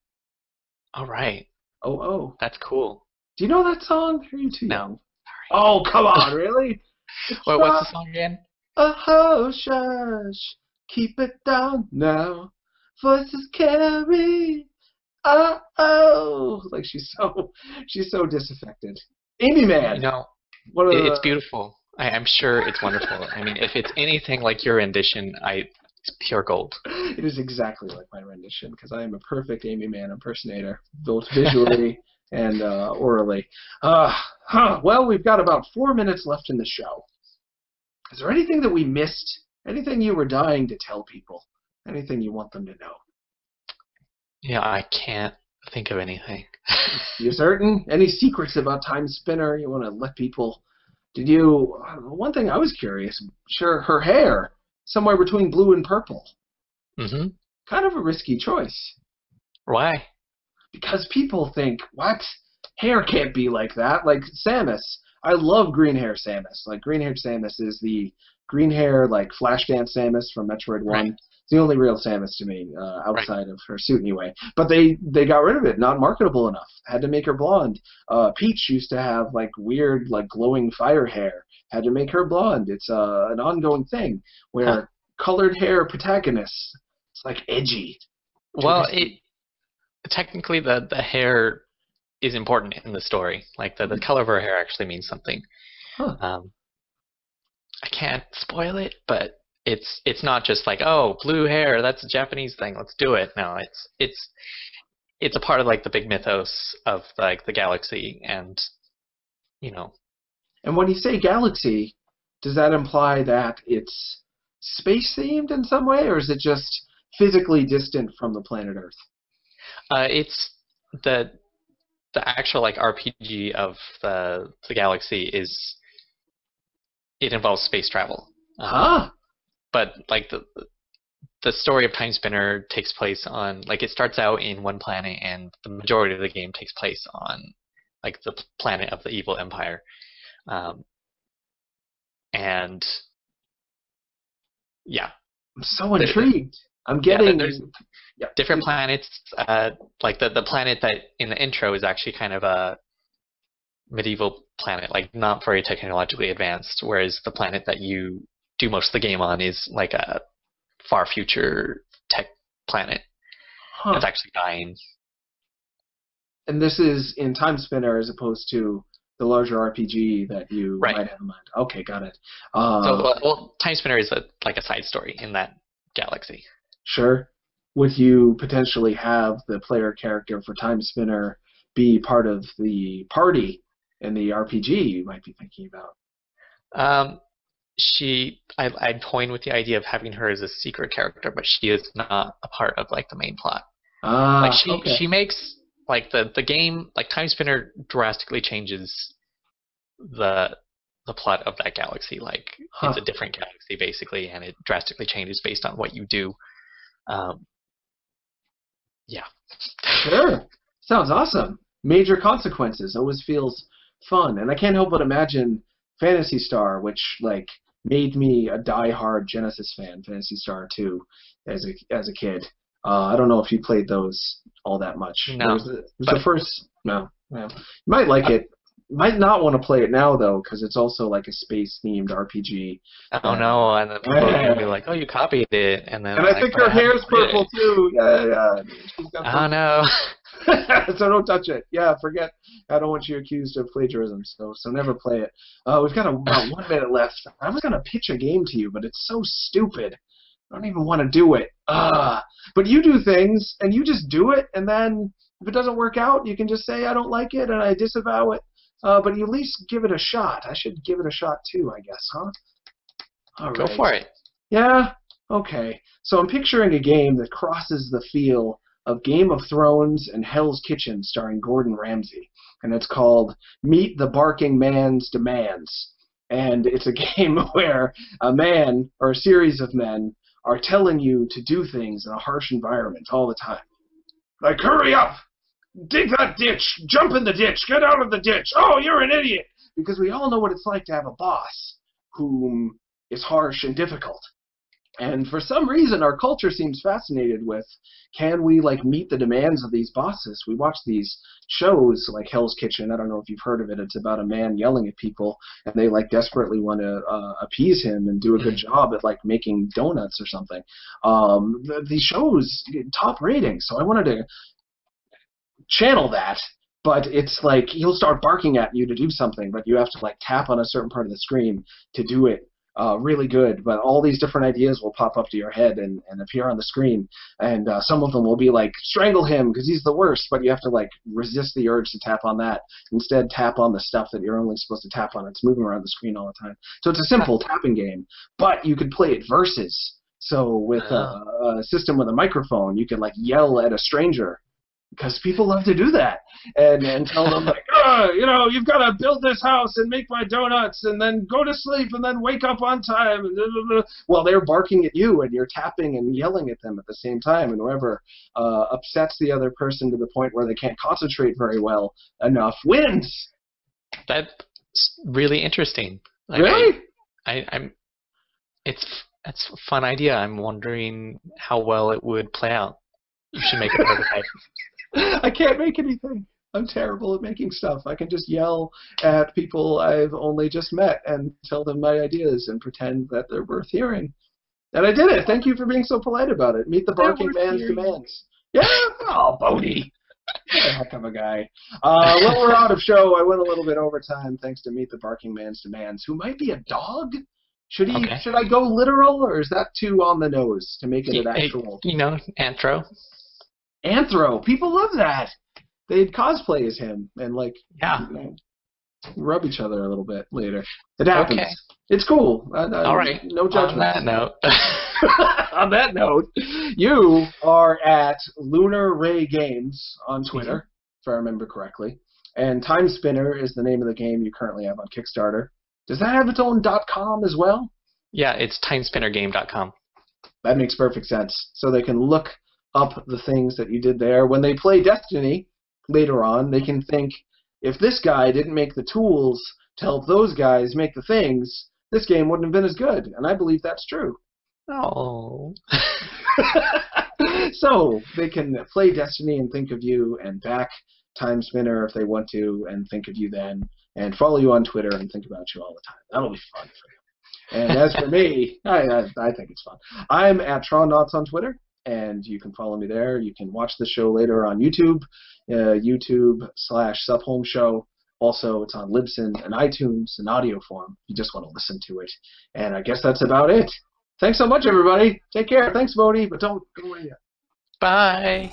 All right. Oh. That's cool. Do you know that song? Or are you too No. young? Oh, come on, really? Wait, what's the song again? Oh, shush. Keep it down now. Voices carry. Oh. Like she's so disaffected. Amy Man. You know, One of it's beautiful. I'm sure it's wonderful. I mean, if it's anything like your rendition, it's pure gold. It is exactly like my rendition because I am a perfect Amy Mann impersonator, both visually and orally. Well, we've got about 4 minutes left in the show. Is there anything that we missed? Anything you were dying to tell people? Anything you want them to know? Yeah, I can't think of anything. You certain? Any secrets about Timespinner you want to let people? Did you? One thing I was curious. Sure, her hair somewhere between blue and purple. Mm-hmm. Kind of a risky choice. Why? Because people think, what? Hair can't be like that. Like Samus. I love green hair Samus. Like green hair Samus is the green hair like Flashdance Samus from Metroid 1. Right. It's the only real Samus to me, outside of her suit anyway. But they got rid of it. Not marketable enough. Had to make her blonde. Peach used to have like weird like glowing fire hair. Had to make her blonde. It's an ongoing thing where colored hair protagonists, it's like edgy. Well, technically the hair is important in the story. Like the color of her hair actually means something. Huh. I can't spoil it, but it's not just like, oh, blue hair, that's a Japanese thing, let's do it. No, it's a part of like the big mythos of like the galaxy, and you know. And when you say galaxy, does that imply that it's space themed in some way, or is it just physically distant from the planet Earth? It's the actual like RPG of the galaxy is, it involves space travel. But like the story of Timespinner takes place on, like, it starts out in one planet, and the majority of the game takes place on like the planet of the evil empire. And yeah, I'm so intrigued. I'm getting there's different planets. Like the planet that in the intro is actually kind of a medieval planet, like not very technologically advanced, whereas the planet that you do most of the game on is like a far future tech planet that's actually dying. And this is in Timespinner as opposed to the larger RPG that you might have in mind. Okay, got it. So Timespinner is like a side story in that galaxy. Sure. Would you potentially have the player character for Timespinner be part of the party in the RPG you might be thinking about? I'd toying with the idea of having her as a secret character, but she is not a part of like the main plot. Like she makes like the game, like Timespinner drastically changes the plot of that galaxy. Like it's a different galaxy basically, and it drastically changes based on what you do. Yeah. Sure. Sounds awesome. Major consequences always feels fun, and I can't help but imagine Phantasy Star, which like made me a die-hard Genesis fan. Phantasy Star 2 as a kid. I don't know if you played those all that much. No. It was the first. No. You might like it. Might not want to play it now though, because it's also like a space-themed RPG. Oh no! And then people are gonna be like, "Oh, you copied it," and then. And I think her hair's purple too. Yeah. Oh no! So don't touch it. Yeah, forget. I don't want you accused of plagiarism. So never play it. We've got about 1 minute left. I was gonna pitch a game to you, but it's so stupid. I don't even want to do it. But you do things, and you just do it, and then if it doesn't work out, you can just say I don't like it and I disavow it. but you at least give it a shot. I should give it a shot too, I guess, huh? All Go right. for it. Yeah? Okay. So I'm picturing a game that crosses the feel of Game of Thrones and Hell's Kitchen starring Gordon Ramsay. And it's called Meet the Barking Man's Demands. And it's a game where a man, or a series of men, are telling you to do things in a harsh environment all the time. Like, hurry up! Dig that ditch! Jump in the ditch! Get out of the ditch! Oh, you're an idiot! Because we all know what it's like to have a boss whom is harsh and difficult. And for some reason, our culture seems fascinated with, can we, like, meet the demands of these bosses? We watch these shows like Hell's Kitchen. I don't know if you've heard of it. It's about a man yelling at people, and they, like, desperately want to appease him and do a good job at, like, making donuts or something. These shows get top ratings, so I wanted to channel that. But it's like he'll start barking at you to do something, but you have to, like, tap on a certain part of the screen to do it. Really good, but all these different ideas will pop up to your head and appear on the screen, and some of them will be like, strangle him because he's the worst, but you have to, like, resist the urge to tap on that. Instead, tap on the stuff that you're only supposed to tap on. It's moving around the screen all the time. So it's a simple tapping game, but you could play it versus. So with a system with a microphone, you could, like, yell at a stranger, because people love to do that, and tell them, like, you know, you've got to build this house and make my donuts and then go to sleep and then wake up on time. And well, they're barking at you and you're tapping and yelling at them at the same time, and whoever upsets the other person to the point where they can't concentrate very well enough wins. That's really interesting. Like, Really? It's a fun idea. I'm wondering how well it would play out. You should make a prototype. I can't make anything. I'm terrible at making stuff. I can just yell at people I've only just met and tell them my ideas and pretend that they're worth hearing. And I did it. Thank you for being so polite about it. Meet the barking man's demands. Yeah. Oh, Bodie. What a heck of a guy. Well, we're out of show. I went a little bit over time thanks to Meet the Barking Man's Demands, who might be a dog. Should I go literal, or is that too on the nose to make it an actual? You know, Anthro. Anthro. People love that. They'd cosplay as him and, like, yeah, you know, rub each other a little bit later. It happens. Okay. It's cool. All right. No judgment. On that note. On that note, you are at Lunar Ray Games on Twitter, if I remember correctly. And Timespinner is the name of the game you currently have on Kickstarter. Does that have its own .com as well? Yeah, it's timespinnergame.com. That makes perfect sense. So they can look up the things that you did there. When they play Destiny later on, they can think, if this guy didn't make the tools to help those guys make the things, this game wouldn't have been as good. And I believe that's true. Oh. So they can play Destiny and think of you, and back Timespinner if they want to, and think of you then, and follow you on Twitter and think about you all the time. That'll be fun for you. And as for me, I think it's fun. I'm at TronNauts on Twitter, and you can follow me there. You can watch the show later on YouTube, YouTube/SubHome Show. Also, it's on Libsyn and iTunes in audio form. You just want to listen to it. And I guess that's about it. Thanks so much, everybody. Take care. Thanks, Bodie, but don't go away yet. Bye.